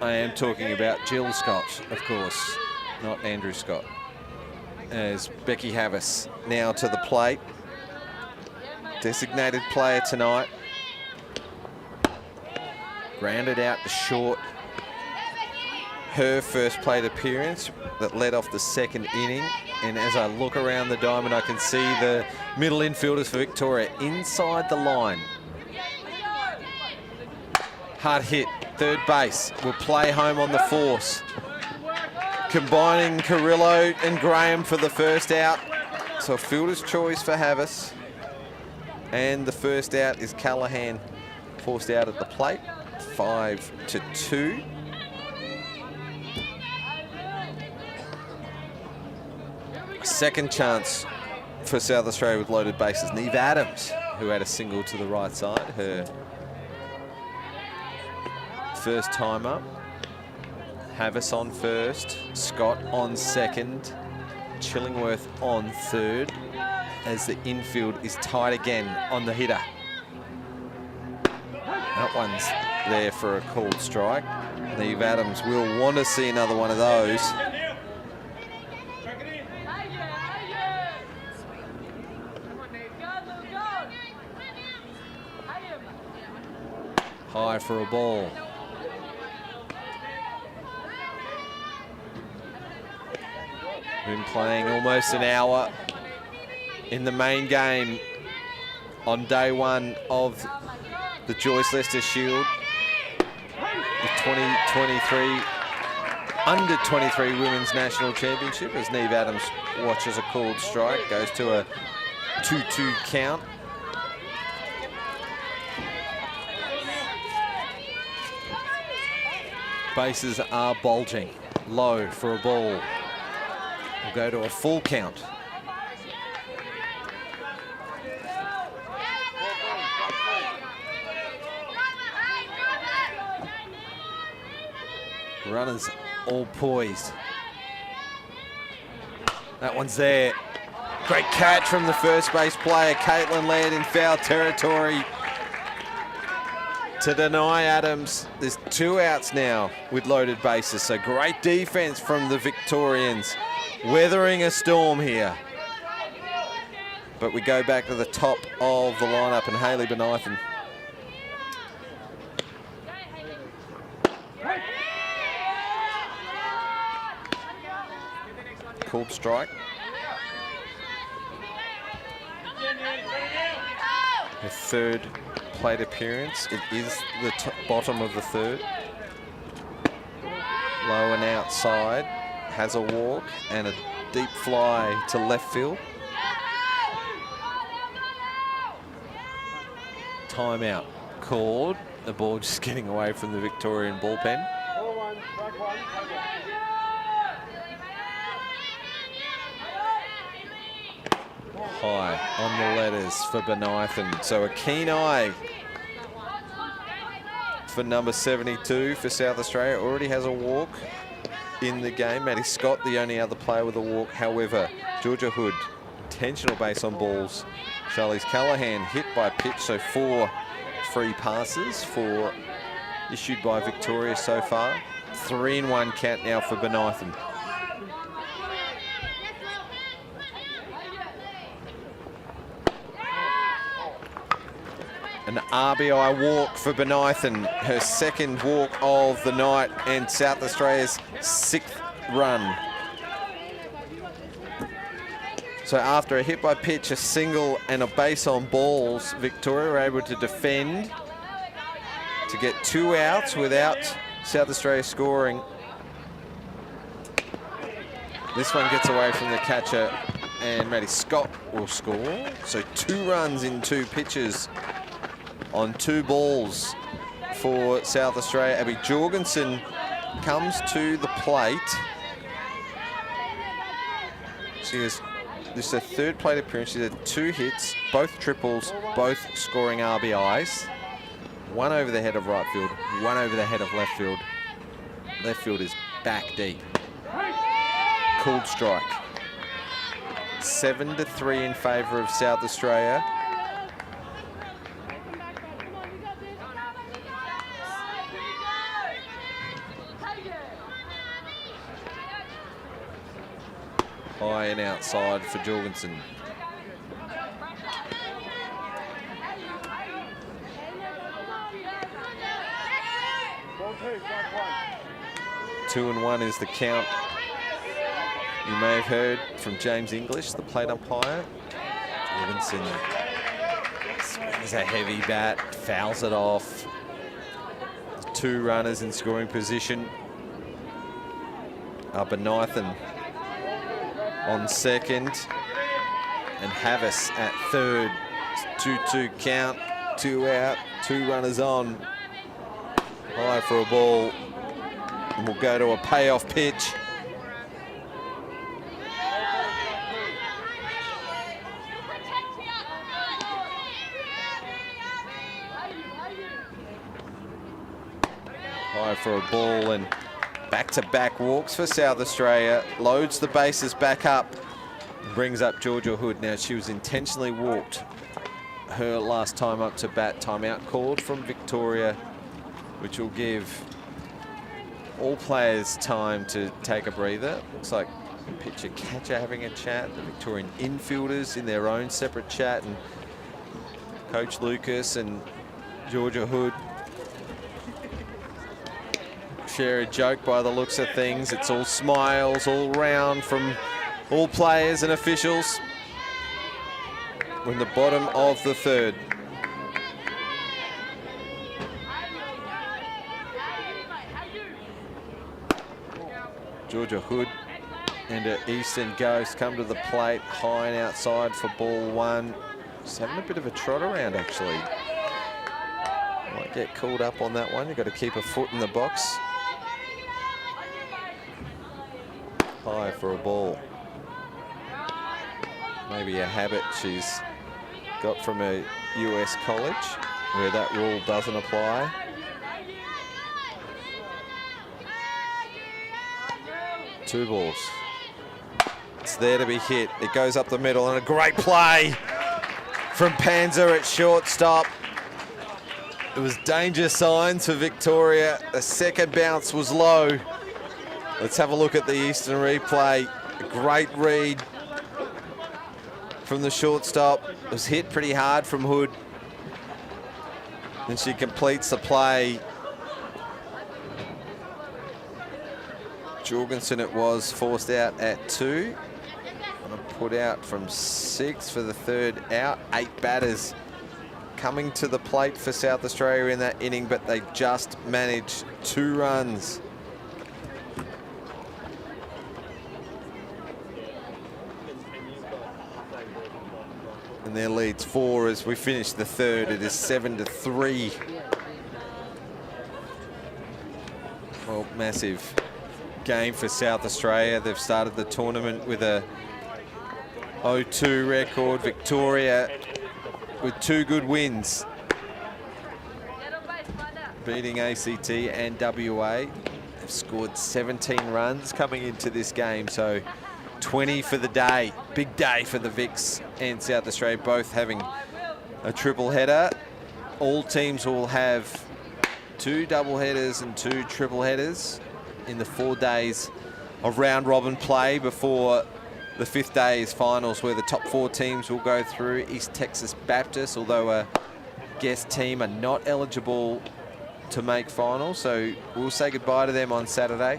I am talking about Jill Scott, of course, not Andrew Scott. As Becky Havis now to the plate. Designated player tonight. Grounded out to short. Her first plate appearance that led off the second inning. And as I look around the diamond, I can see the middle infielders for Victoria inside the line. Hard hit, third base, will play home on the force. Combining Carrillo and Graham for the first out. So a fielder's choice for Havis. And the first out is Callahan, forced out at the plate, 5-2. Second chance for South Australia with loaded bases. Neve Adams, who had a single to the right side, her first time up. Havas on first, Scott on second, Chillingworth on third, as the infield is tight again on the hitter. That one's there for a called strike. Neve Adams will want to see another one of those. High for a ball. Been playing almost an hour in the main game on day one of the Joyce Lester Shield. The 2023 Under 23 Women's National Championship, as Neve Adams watches a called strike, goes to a 2-2 count. Bases are bulging. Low for a ball. Will go to a full count. Runners all poised. That one's there. Great catch from the first base player, Caitlin Laird, in foul territory to deny Adams. There's 2 outs now with loaded bases, so great defense from the Victorians, weathering a storm here. But we go back to the top of the lineup, and Hayley Benythan. Called strike. Her third plate appearance. It is the bottom of the third. Low and outside. Has a walk and a deep fly to left field. Timeout called. The ball just getting away from the Victorian bullpen. High on the letters for Benythan. So a keen eye for number 72 for South Australia. Already has a walk in the game. Maddie Scott, the only other player with a walk. However, Georgia Hood, intentional base on balls. Charlize Callahan hit by pitch, so 4 free passes issued by Victoria so far. 3-1 count now for Benythan. An RBI walk for Benythan, her second walk of the night and South Australia's 6th run. So after a hit by pitch, a single and a base on balls, Victoria were able to defend to get 2 outs without South Australia scoring. This one gets away from the catcher and Maddie Scott will score. So 2 runs in 2 pitches on 2 balls for South Australia. Abby Jorgensen comes to the plate. She has this is her 3rd plate appearance. She's had 2 hits, both triples, both scoring RBIs. 1 over the head of right field, 1 over the head of left field. Left field is back deep. Called strike. 7-3 in favour of South Australia. High and outside for Jorgensen. Two and 1 is the count. You may have heard from James English, the plate umpire. Jorgensen swings a heavy bat, fouls it off. 2 runners in scoring position. Benythan on second, and Havas at third. 2-2 count, 2 out, 2 runners on. High for a ball, and we'll go to a payoff pitch. High for a ball, and back-to-back walks for South Australia. Loads the bases back up. Brings up Georgia Hood. Now, she was intentionally walked her last time up to bat. Timeout called from Victoria, which will give all players time to take a breather. Looks like pitcher catcher having a chat. The Victorian infielders in their own separate chat, and Coach Lucas and Georgia Hood share a joke by the looks of things. It's all smiles all round from all players and officials. We're in the bottom of the third. Georgia Hood and her Eastern Ghost come to the plate, high and outside for ball one. Just having a bit of a trot around, actually. Might get called up on that one. You've got to keep a foot in the box. High for a ball. Maybe a habit she's got from a US college where that rule doesn't apply. Two balls. It's there to be hit. It goes up the middle, and a great play from Panzer at shortstop. It was danger signs for Victoria. The second bounce was low. Let's have a look at the Eastern replay. A great read from the shortstop. It was hit pretty hard from Hood. And she completes the play. Jorgensen, it was, forced out at 2. And put out from 6 for the third out. 8 batters coming to the plate for South Australia in that inning, but they just managed 2 runs. And their lead's 4 as we finish the third. It is 7-3. Well, massive game for South Australia. They've started the tournament with a 0-2 record. Victoria with 2 good wins, beating ACT and WA. They've scored 17 runs coming into this game, so 20 for the day. Big day for the Vics and South Australia, both having a triple header. All teams will have 2 double headers and 2 triple headers in the 4 days of round robin play before the 5th day is finals, where the top 4 teams will go through. East Texas Baptist, although a guest team, are not eligible to make finals, so we'll say goodbye to them on Saturday.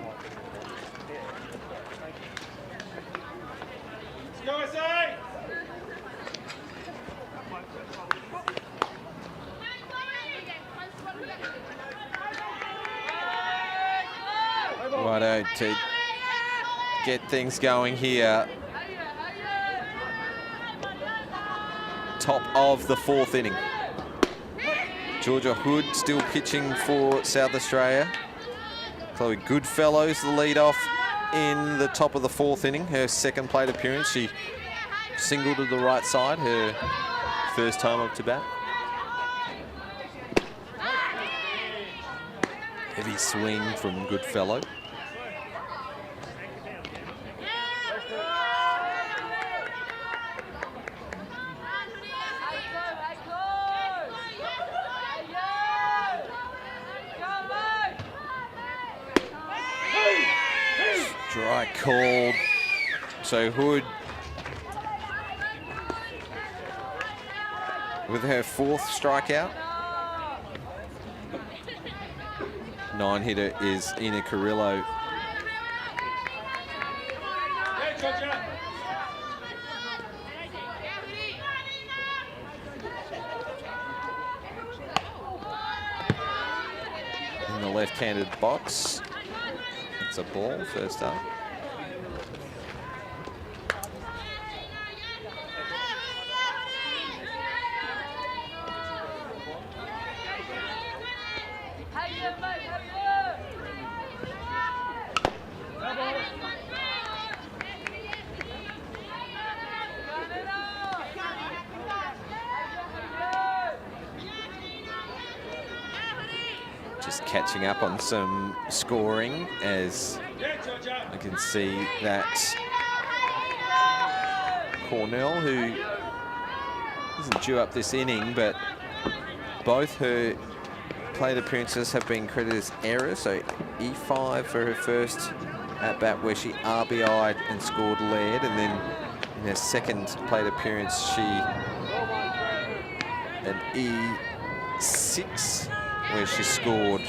Righto, to get things going here. Top of the 4th inning. Georgia Hood still pitching for South Australia. Chloe Goodfellow's the lead-off in the top of the 4th inning. Her second plate appearance. She singled to the right side, her first time up to bat. Heavy swing from Goodfellow. Strike called. So Hood with her 4th strikeout. 9 hitter is Ina Carrillo. In the left-handed box. It's a ball, first up. Just catching up on some scoring, as I can see that Cornell, who isn't due up this inning, but both her plate appearances have been credited as errors. So E5 for her first at bat, where she RBI'd and scored lead, and then in her second plate appearance she an E6 where she scored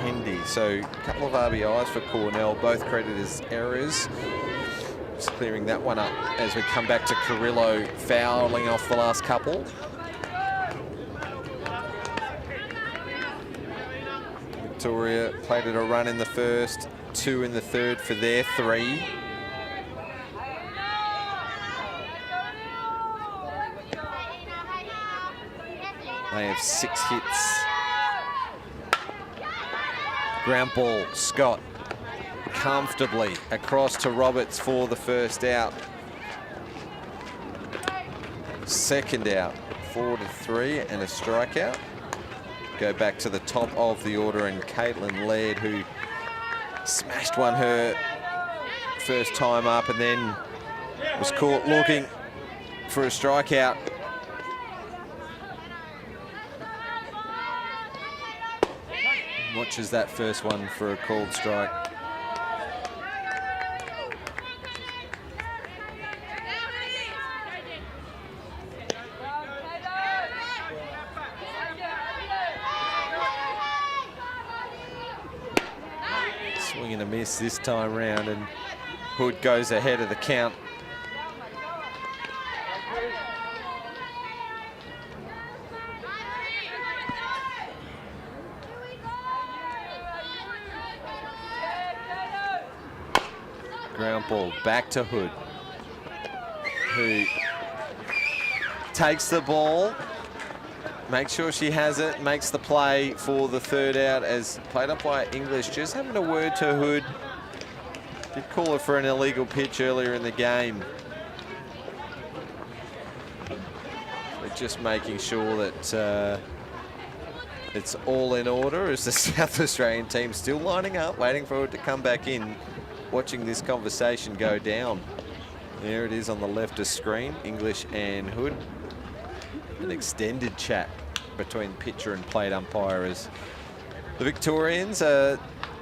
Hindi. So a couple of RBIs for Cornell, both credited as errors. Just clearing that one up as we come back to Carrillo fouling off the last couple. Victoria plated a run in the first, 2 in the third for their 3. They have 6 hits. Ground ball, Scott comfortably across to Roberts for the first out. Second out, 4-3 and a strikeout. Go back to the top of the order, and Caitlin Laird, who smashed one her first time up and then was caught looking for a strikeout. Watches that first one for a called strike. Swing and a miss this time round, and Hood goes ahead of the count. Ground ball back to Hood, who takes the ball, makes sure she has it, makes the play for the third out, as played up by English. Just having a word to Hood. Did call her for an illegal pitch earlier in the game. But just making sure that it's all in order, as the South Australian team still lining up, waiting for it to come back in. Watching this conversation go down. There it is on the left of screen, English and Hood. An extended chat between pitcher and plate umpire, as the Victorians are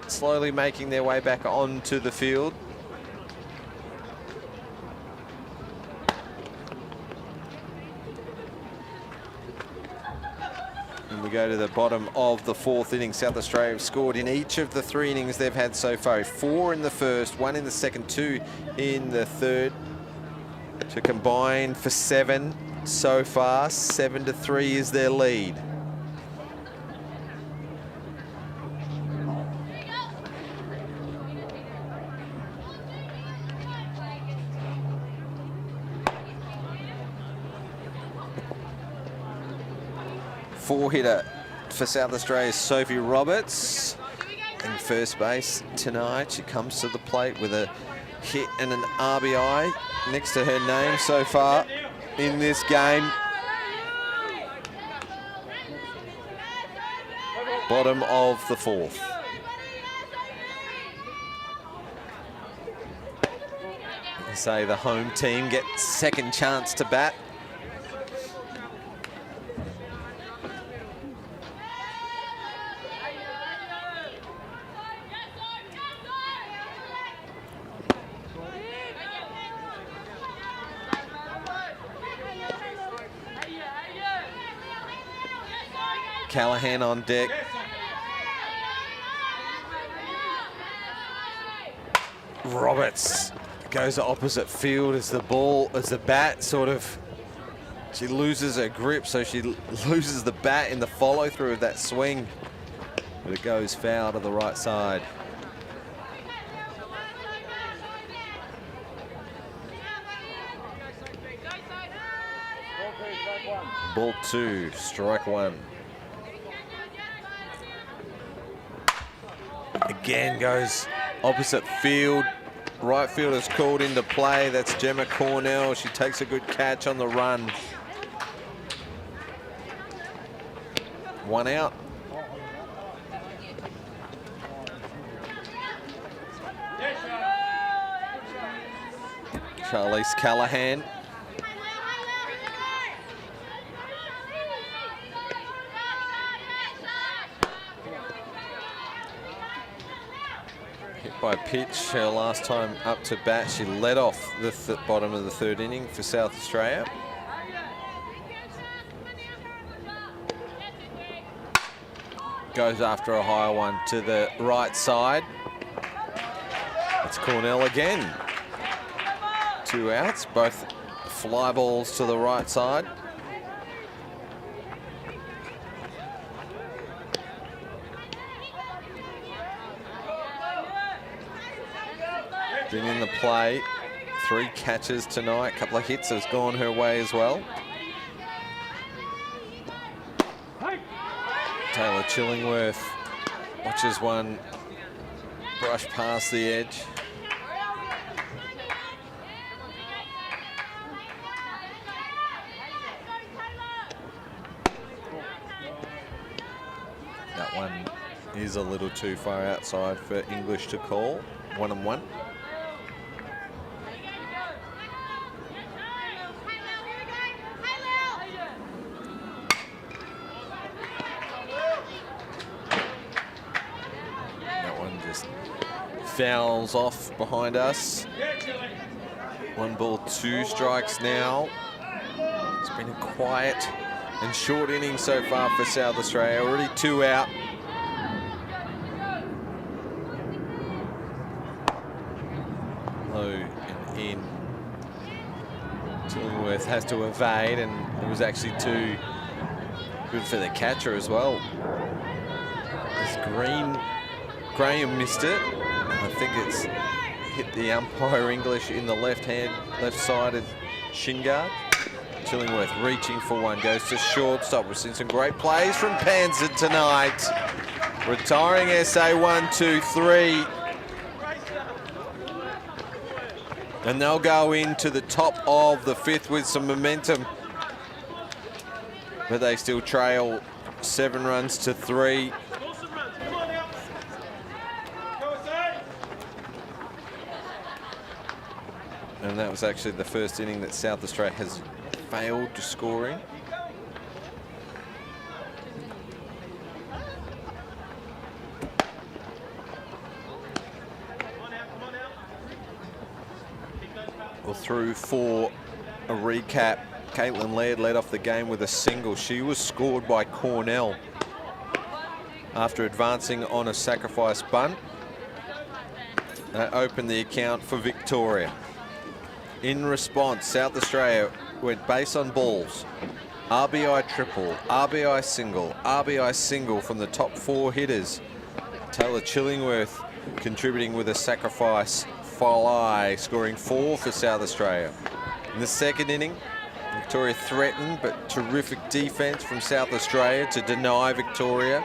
slowly making their way back onto the field. And we go to the bottom of the 4th inning. South Australia have scored in each of the 3 innings they've had so far. 4 in the first, 1 in the second, 2 in the third, to combine for 7 so far. 7-3 is their lead. Four-hitter for South Australia's Sophie Roberts in first base tonight. She comes to the plate with a hit and an RBI next to her name so far in this game. Bottom of the 4th. Say the home team gets second chance to bat. Callahan on deck. Roberts goes opposite field as the bat sort of, she loses her grip, so she loses the bat in the follow through of that swing, but it goes foul to the right side. Ball 2, strike 1. Again goes opposite field. Right fielder's called into play. That's Gemma Cornell. She takes a good catch on the run. 1 out. Charlize Callahan. Hit by pitch her last time up to bat. She led off the bottom of the third inning for South Australia. Goes after a higher one to the right side. It's Cornell again. 2 outs, both fly balls to the right side. Bring in the play. 3 catches tonight. A couple of hits has gone her way as well. Taylor Chillingworth watches one brush past the edge. That one is a little too far outside for English to call. 1-1. Fouls off behind us. 1 ball, 2 strikes now. It's been a quiet and short inning so far for South Australia. Already 2 out. Low and in. Chillingworth has to evade, and it was actually too good for the catcher as well. As Graham missed it. I think it's hit the umpire English in the left-sided shin guard. Chillingworth reaching for one, goes to shortstop. We've seen some great plays from Panzer tonight. Retiring SA 1, 2, 3. And they'll go into the top of the 5th with some momentum. But they still trail 7 runs to 3. And that was actually the first inning that South Australia has failed to score in. Well, through for a recap, Caitlin Laird led off the game with a single. She was scored by Cornell after advancing on a sacrifice bunt. That opened the account for Victoria. In response, South Australia went base on balls. RBI triple, RBI single from the top 4 hitters. Taylor Chillingworth contributing with a sacrifice fly, scoring 4 for South Australia. In the second inning, Victoria threatened, but terrific defense from South Australia to deny Victoria.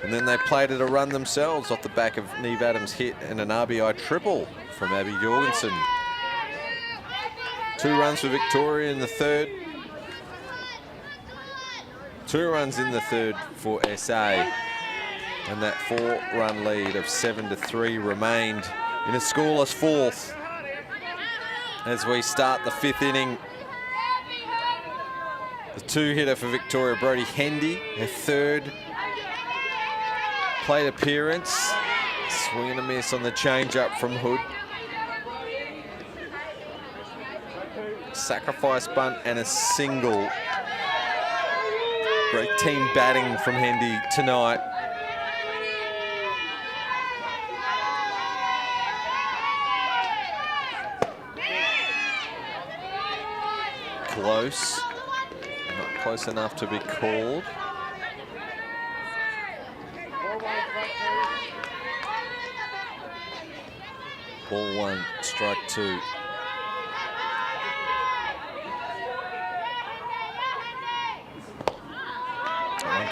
And then they played it a run themselves off the back of Neve Adams' hit and an RBI triple from Abby Jorgensen. 2 runs for Victoria in the third. 2 runs in the third for SA. And that 4-run lead of 7-3 remained in a scoreless 4th. As we start the 5th inning, the 2-hitter for Victoria, Brodie Hendy, her 3rd plate appearance. Swing and a miss on the change-up from Hood. Sacrifice bunt and a single. Great team batting from Hendy tonight. Close. Not close enough to be called. Ball 1, strike 2.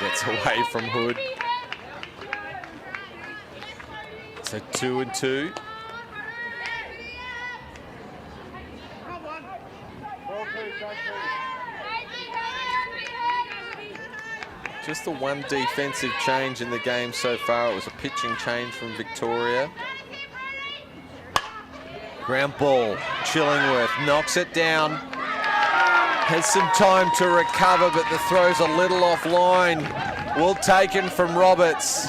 Gets away from Hood. So 2-2. Just the one defensive change in the game so far. It was a pitching change from Victoria. Ground ball, Chillingworth knocks it down. Has some time to recover, but the throw's a little offline. Well taken from Roberts.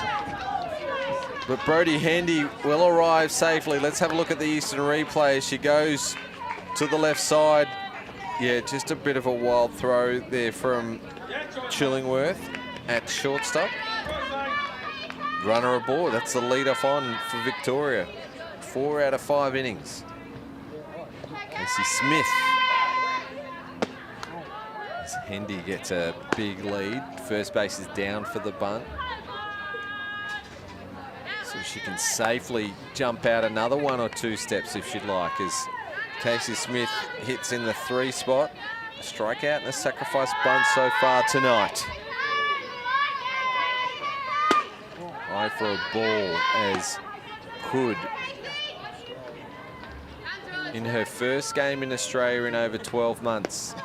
But Brodie Hendy will arrive safely. Let's have a look at the Eastern replay. She goes to the left side. Yeah, just a bit of a wild throw there from Chillingworth at shortstop. Runner aboard. That's the lead-off on for Victoria. 4 out of 5 innings. Casey Smith. As Hendy gets a big lead. First base is down for the bunt. So she can safely jump out another 1 or 2 steps if she'd like, as Casey Smith hits in the 3 spot. A strikeout and a sacrifice bunt so far tonight. Eye for a ball as Hood, in her first game in Australia in over 12 months.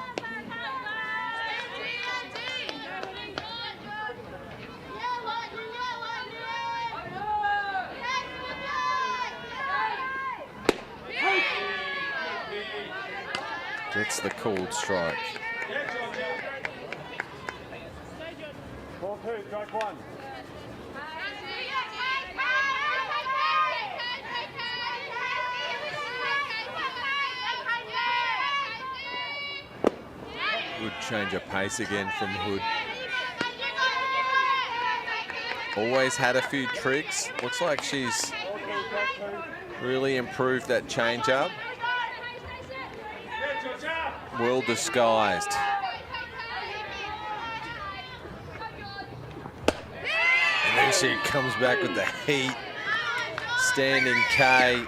Gets the called strike. Ball 2, strike 1. Good change of pace again from Hood. Always had a few tricks. Looks like she's really improved that change up. Well disguised. And then she comes back with the heat. Standing K.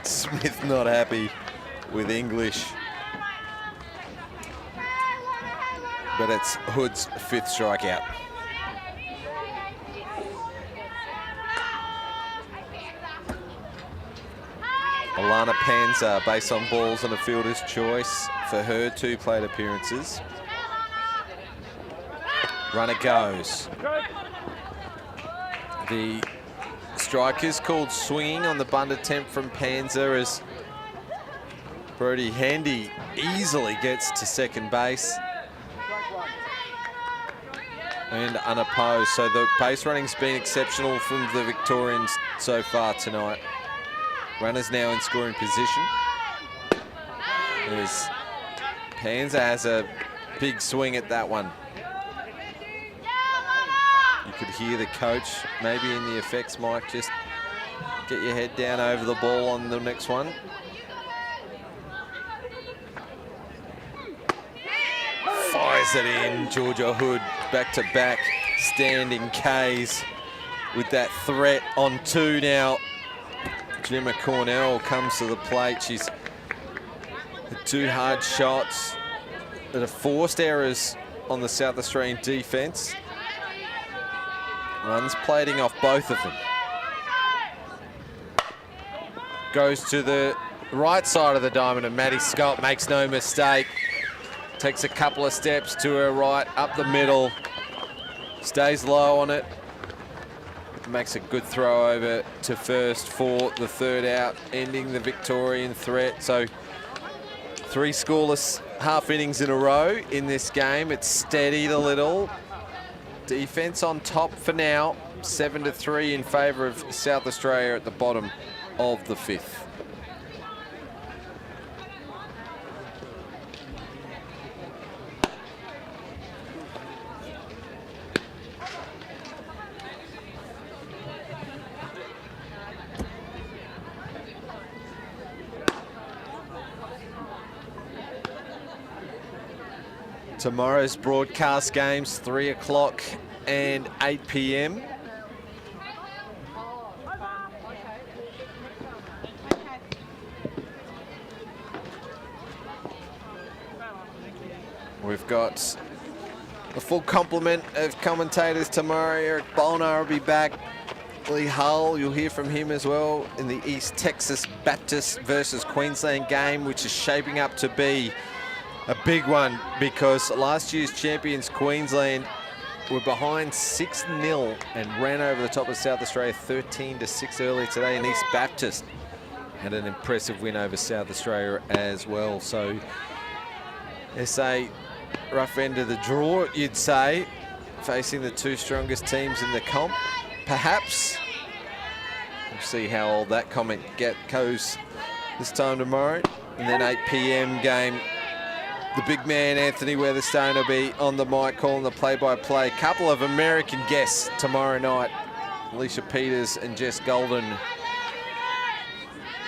Smith not happy with English. But it's Hood's 5th strikeout. Alana Panza, based on balls and a fielder's choice for her 2 plate appearances. Runner goes. The strike is called swinging on the bunt attempt from Panza as Brodie Hendy easily gets to second base. And unopposed, so the base running's been exceptional from the Victorians so far tonight. Runners now in scoring position. As Panza has a big swing at that one. You could hear the coach, maybe in the effects mic, just get your head down over the ball on the next one. Fires it in, Georgia Hood, back-to-back standing Ks with that threat on 2 now. Gemma Cornell comes to the plate. She's had 2 hard shots that have forced errors on the South Australian defence. Runs plating off both of them. Goes to the right side of the diamond and Maddie Scott makes no mistake. Takes a couple of steps to her right, up the middle. Stays low on it. Makes a good throw over to first for the 3rd out, ending the Victorian threat. So 3 scoreless half innings in a row in this game. It's steadied a little. Defence on top for now. 7-3 in favour of South Australia at the bottom of the 5th. Tomorrow's broadcast games, 3 o'clock and 8 p.m. We've got a full complement of commentators tomorrow. Eric Bolnar will be back. Lee Hull, you'll hear from him as well in the East Texas Baptist versus Queensland game, which is shaping up to be a big one because last year's champions Queensland were behind 6-0 and ran over the top of South Australia 13-6 earlier today, and East Baptist Had an impressive win over South Australia as well. So SA rough end of the draw, you'd say, facing the two strongest teams in the comp, perhaps. We'll see how all that comment goes this time tomorrow. And then 8 p.m. game, the big man Anthony Weatherstone will be on the mic calling the play-by-play. Couple of American guests tomorrow night, Alicia Peters and Jess Golden.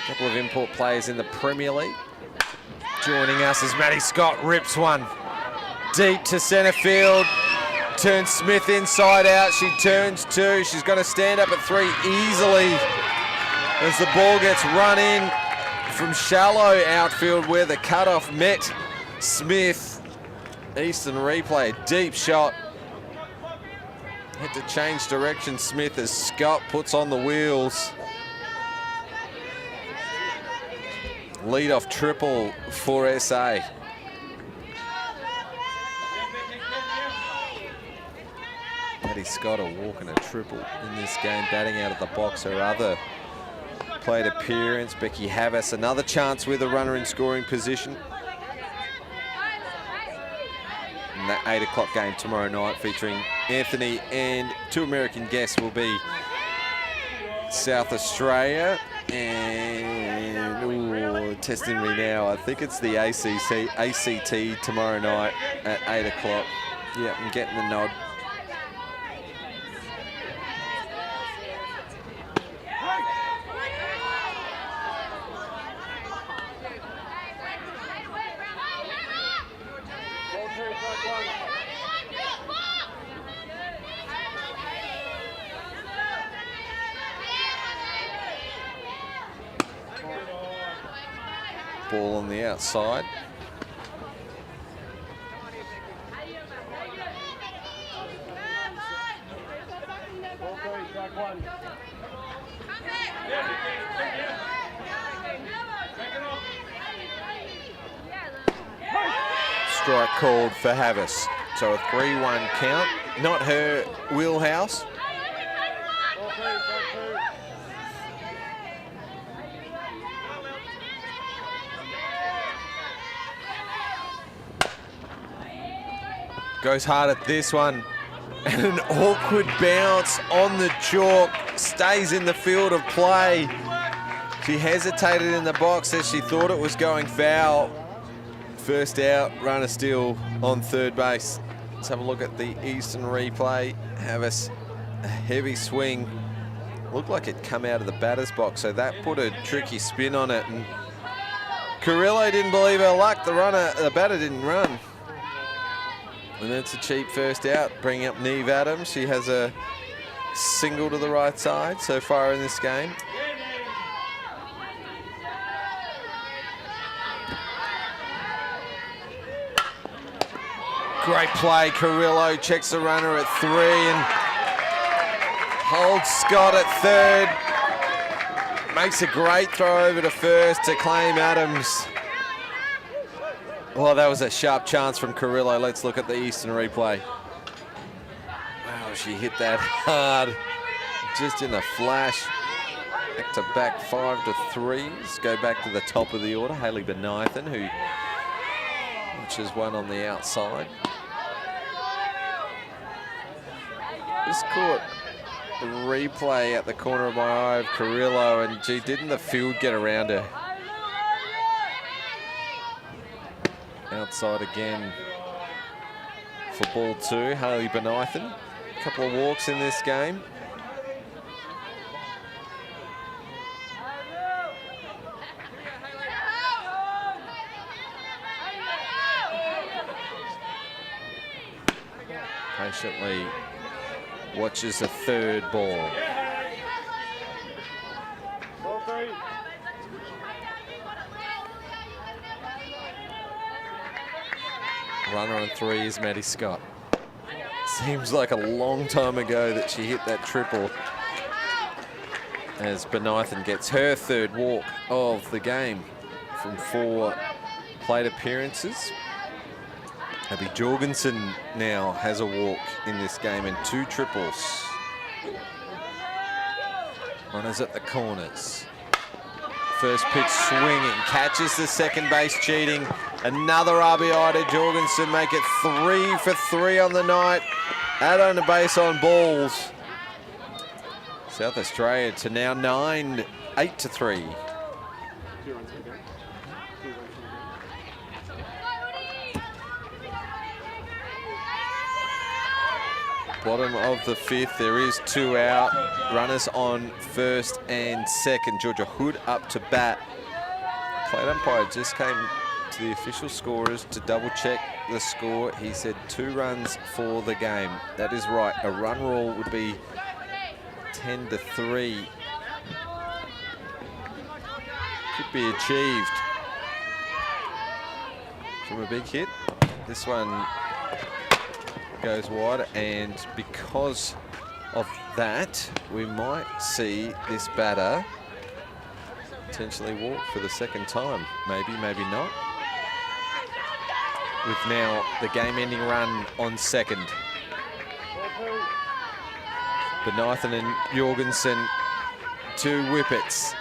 Couple of import players in the Premier League. Joining us as Maddie Scott rips one deep to centre field. Turns Smith inside out. She turns two. She's going to stand up at 3 easily as the ball gets run in from shallow outfield where the cutoff met Smith. Eastern replay, deep shot. Had to change direction, Smith, as Scott puts on the wheels. Lead-off triple for SA. Maddie Scott a walk and a triple in this game, batting out of the box. Her other plate appearance, Becky Havas, another chance with a runner in scoring position. And that 8 o'clock game tomorrow night featuring Anthony and 2 American guests will be South Australia and, ooh, testing me now, I think it's the ACT tomorrow night at 8 o'clock. Yeah, I'm getting the nod. Ball on the outside. Strike called for Havas. So a 3-1 count. Not her wheelhouse. Goes hard at this one. And an awkward bounce on the chalk. Stays in the field of play. She hesitated in the box as she thought it was going foul. First out, runner still on third base. Let's have a look at the Eastern replay. Havas, a heavy swing. Looked like it'd come out of the batter's box, so that put a tricky spin on it. And Carrillo didn't believe her luck. The batter didn't run. And that's a cheap first out, bringing up Neve Adams. She has a single to the right side so far in this game. Great play, Carrillo checks the runner at 3 and holds Scott at third. Makes a great throw over to first to claim Adams. Well, that was a sharp chance from Carrillo. Let's look at the Eastern replay. Wow, she hit that hard. Just in a flash. Back to back 5-3. Let's go back to the top of the order. Hayley Benithan, which is one on the outside. Just caught a replay at the corner of my eye of Carrillo, and gee, didn't the field get around her? Outside again for ball 2, Hayley Benithan. A couple of walks in this game. Patiently watches the third ball. Runner on 3 is Maddie Scott. Seems like a long time ago that she hit that triple, as Benithan gets her third walk of the game from 4 plate appearances. Abby Jorgensen now has a walk in this game and 2 triples. Runners at the corners. First pitch swinging, catches the second base cheating. Another RBI to Jorgensen, make it 3 for 3 on the night. Add on the base on balls. South Australia to now 8 to 3. Bottom of the 5th, there is 2 out. Runners on first and second. Georgia Hood up to bat. Plate umpire just came to the official scorers to double check the score. He said 2 runs for the game. That is right. A run rule would be 10 to 3. Could be achieved from a big hit. This one goes wide, and because of that, we might see this batter potentially walk for the second time. Maybe, maybe not. With now the game-ending run on second. Benathan and Jorgensen, 2 whippets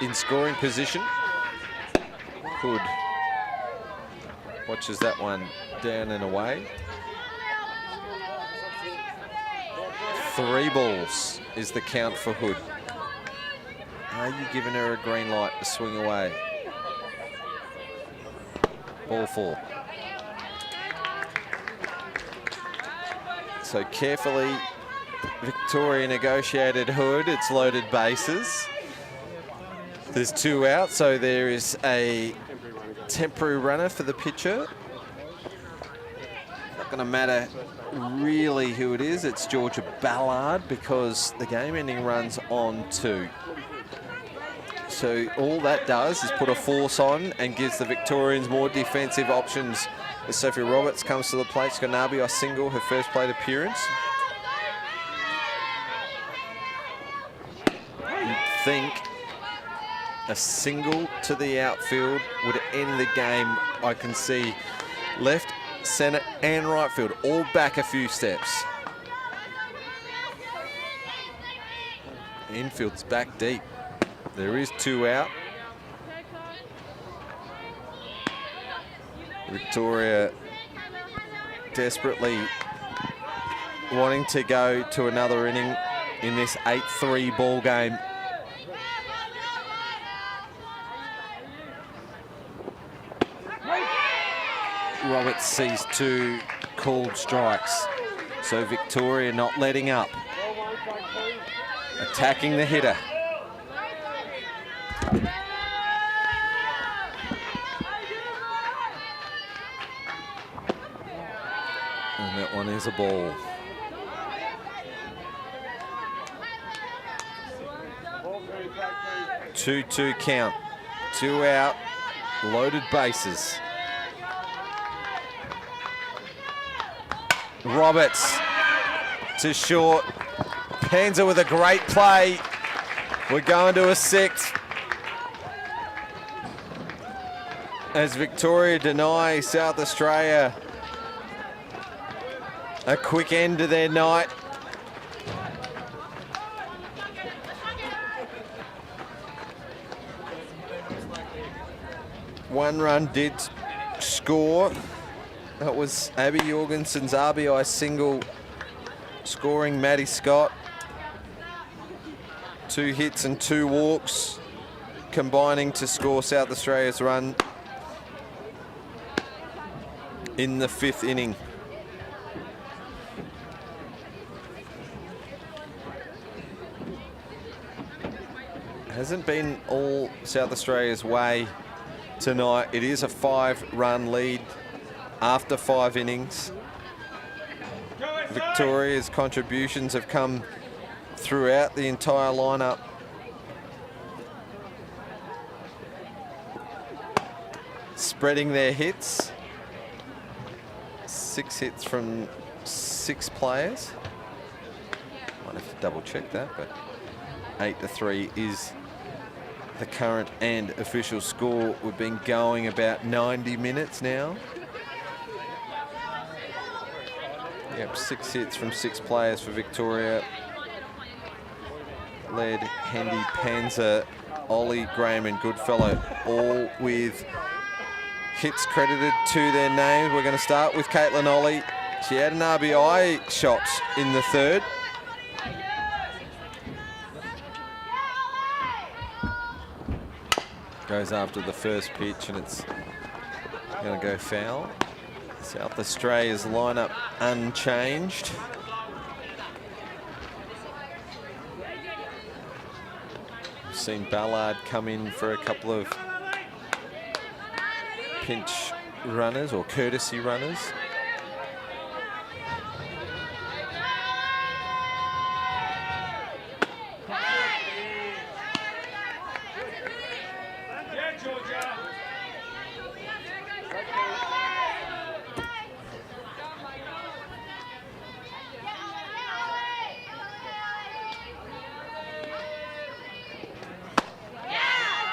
in scoring position. Hood watches that one down and away. 3 balls is the count for Hood. Are you giving her a green light to swing away? Ball 4. So carefully, Victoria negotiated Hood. It's loaded bases. There's 2 out, so there is a temporary runner for the pitcher. Not going to matter really who it is. It's Georgia Ballard, because the game-ending run's on 2. So all that does is put a force on and gives the Victorians more defensive options. As Sophie Roberts comes to the plate, she's got an RBI single, her first plate appearance. You'd think a single to the outfield would end the game. I can see left, centre and right field all back a few steps. Infield's back deep. There is 2 out. Victoria desperately wanting to go to another inning in this 8-3 ball game. Roberts sees 2 called strikes. So Victoria not letting up. Attacking the hitter. And that one is a ball. Two count. 2 out. Loaded bases. Roberts to short. Panza with a great play. We're going to a 6th. As Victoria deny South Australia a quick end to their night. One run did score. That was Abby Jorgensen's RBI single, scoring Maddie Scott. 2 hits and 2 walks, combining to score South Australia's run in the 5th inning. Hasn't been all South Australia's way tonight. It is a 5-run lead after 5 innings. Victoria's contributions have come throughout the entire lineup. Spreading their hits. 6 hits from 6 players. Might have to double check that, but 8-3 is the current and official score. We've been going about 90 minutes now. Yep, 6 hits from 6 players for Victoria. Led Hendy Panza Ollie, Graham and Goodfellow, all with hits credited to their names. We're going to start with Caitlin Ollie. She had an RBI shot in the third. Goes after the first pitch and it's going to go foul. South Australia's lineup unchanged. We've seen Ballard come in for a couple of pinch runners or courtesy runners.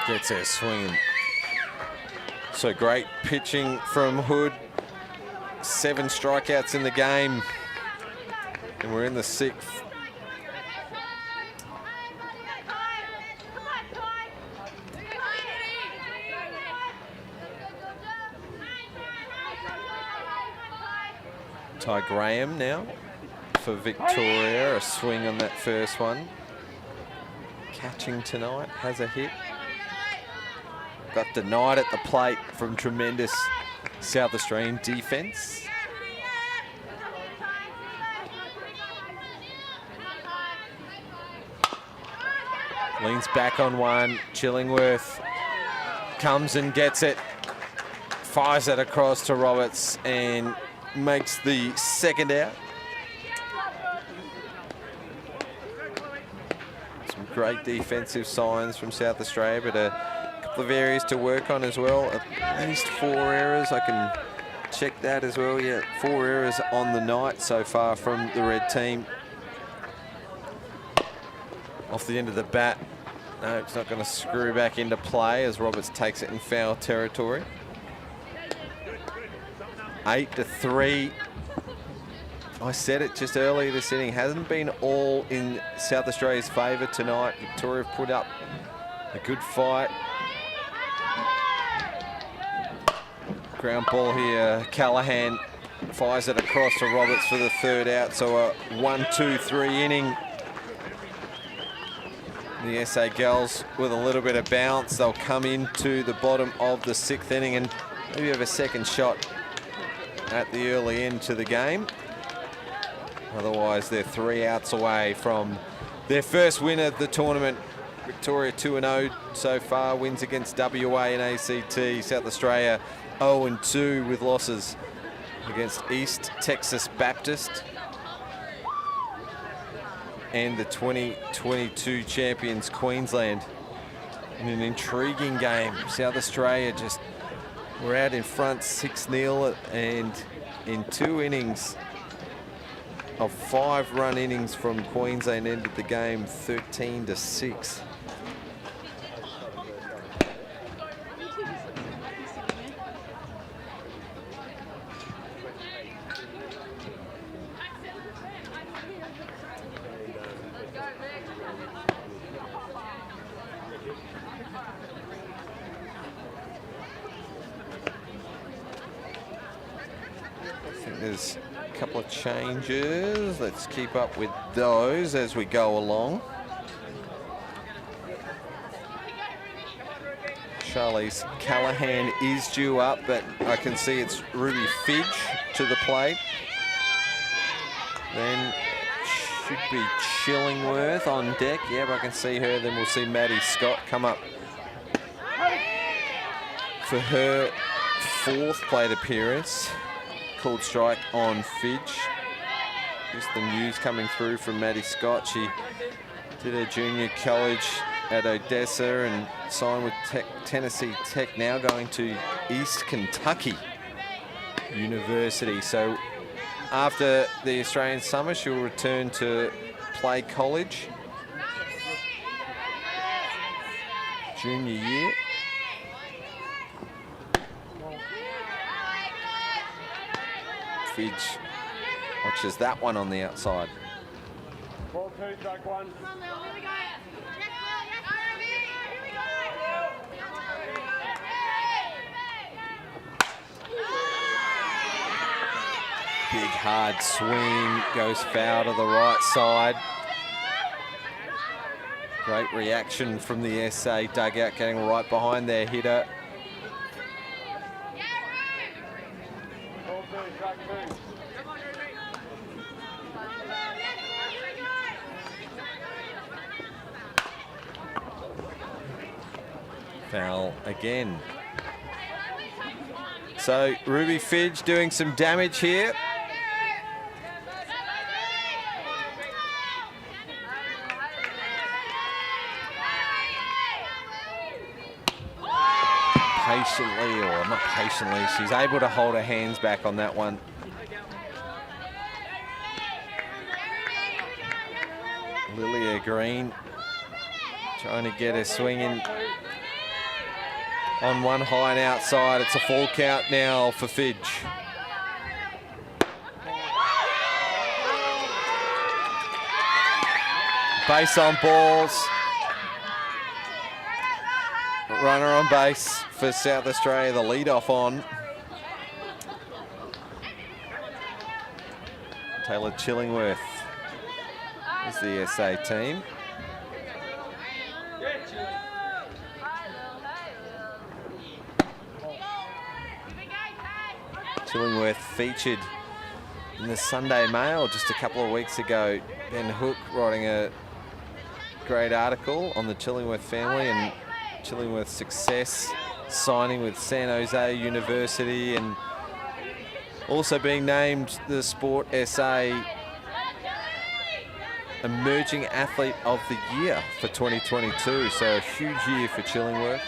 Gets her swinging. So great pitching from Hood. 7 strikeouts in the game. And we're in the 6th. Ty Graham now for Victoria. A swing on that first one. Catching tonight, has a hit. Got denied at the plate from tremendous South Australian defence. Leans back on one. Chillingworth comes and gets it. Fires it across to Roberts and makes the second out. Some great defensive signs from South Australia, but a couple of areas to work on as well. At least 4 errors. I can check that as well. Yeah, 4 errors on the night so far from the red team. Off the end of the bat. No, it's not going to screw back into play as Roberts takes it in foul territory. 8-3. I said it just earlier this inning. Hasn't been all in South Australia's favour tonight. Victoria have put up a good fight. Ground ball here. Callahan fires it across to Roberts for the third out. So a 1-2-3 inning. The SA Girls with a little bit of bounce. They'll come into the bottom of the 6th inning and maybe have a second shot at the early end to the game. Otherwise, they're 3 outs away from their first win of the tournament. Victoria 2-0 so far, wins against WA and ACT. South Australia 0-2 with losses against East Texas Baptist and the 2022 champions Queensland. In an intriguing game, South Australia just were out in front 6-0 and in 2 innings of 5-run innings from Queensland ended the game 13-6. There's a couple of changes. Let's keep up with those as we go along. Charlize Callahan is due up, but I can see it's Ruby Fidge to the plate. Then should be Chillingworth on deck. Yeah, but I can see her. Then we'll see Maddie Scott come up for her 4th plate appearance. Called strike on Fidge. Just the news coming through from Maddie Scott. She did her junior college at Odessa and signed with Tennessee Tech, now going to East Kentucky University. So after the Australian summer, she'll return to play college. Junior year. Fidge watches that one on the outside. Ball 2, strike 1. Big hard swing, goes foul to the right side. Great reaction from the SA dugout, getting right behind their hitter. Foul again. So Ruby Fidge doing some damage here. Patiently, or not patiently, she's able to hold her hands back on that one. Lilia Green trying to get her swinging on one high and outside. It's a full count now for Fidge. Base on balls. Runner on base for South Australia, the lead-off on. Taylor Chillingworth is the SA team. Chillingworth featured in the Sunday Mail just a couple of weeks ago. Ben Hook writing a great article on the Chillingworth family and Chillingworth's success, signing with San Jose University and also being named the Sport SA Emerging Athlete of the Year for 2022. So a huge year for Chillingworth.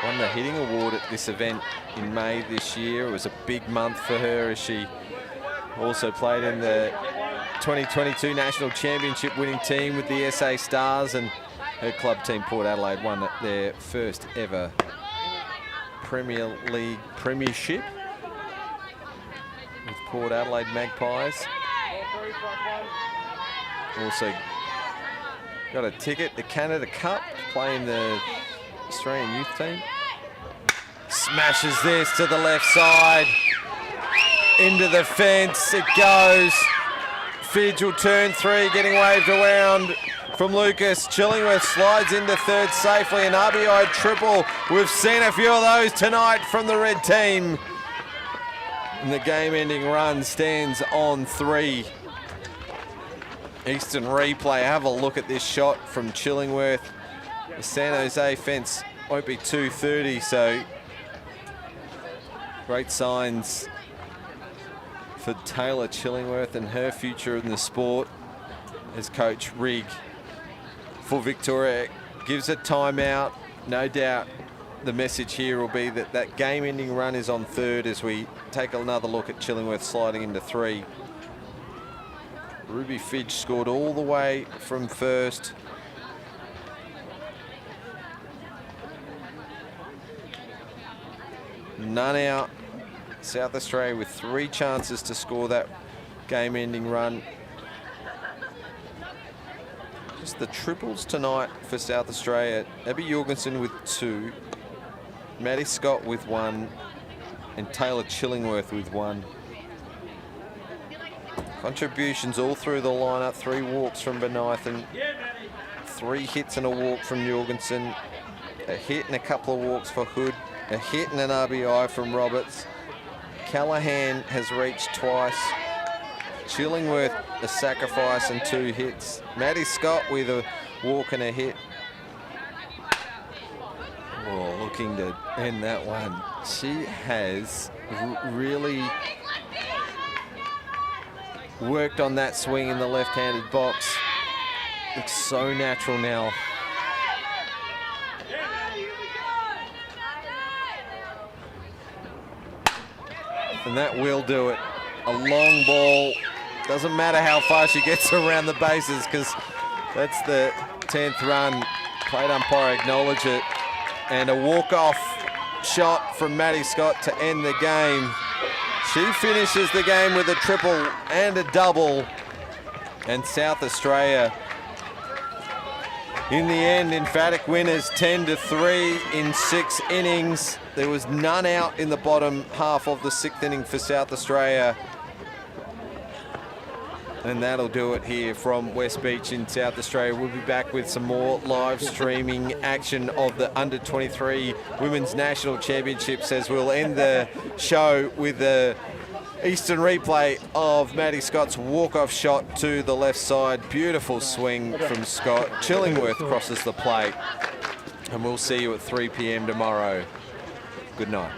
Won the hitting award at this event in May this year. It was a big month for her as she also played in the 2022 National Championship winning team with the SA Stars, and her club team Port Adelaide won their first ever Premier League premiership with Port Adelaide Magpies. Also got a ticket to Canada Cup, playing the Australian youth team. Smashes this to the left side. Into the fence it goes. Fidge will turn three, getting waved around from Lucas. Chillingworth slides into third safely, an RBI triple. We've seen a few of those tonight from the red team. And the game-ending run stands on 3. Eastern replay, have a look at this shot from Chillingworth. The San Jose fence won't be 230, so great signs for Taylor Chillingworth and her future in the sport as Coach Rigg for Victoria gives a timeout. No doubt the message here will be that that game-ending run is on 3rd as we take another look at Chillingworth sliding into 3. Ruby Fidge scored all the way from 1st. None out. South Australia with 3 chances to score that game-ending run. Just the triples tonight for South Australia. Abby Jorgensen with 2, Maddie Scott with 1, and Taylor Chillingworth with 1. Contributions all through the lineup. 3 walks from Benithan, 3 hits and a walk from Jorgensen, a hit and a couple of walks for Hood, a hit and an RBI from Roberts. Callahan has reached twice. Chillingworth a sacrifice and 2 hits. Maddie Scott with a walk and a hit. Oh, looking to end that one. She has really worked on that swing in the left-handed box. Looks so natural now. And that will do it. A long ball. Doesn't matter how far she gets around the bases because that's the 10th run. Plate umpire acknowledged it. And a walk-off shot from Maddie Scott to end the game. She finishes the game with a triple and a double. And South Australia In the end, emphatic winners 10-3 in 6 innings. There was none out in the bottom half of the 6th inning for South Australia. And that'll do it here from West Beach in South Australia. We'll be back with some more live streaming action of the Under-23 Women's National Championships as we'll end the show with the Eastern replay of Maddie Scott's walk-off shot to the left side. Beautiful swing from Scott. Chillingworth crosses the plate. And we'll see you at 3 p.m. tomorrow. Good night.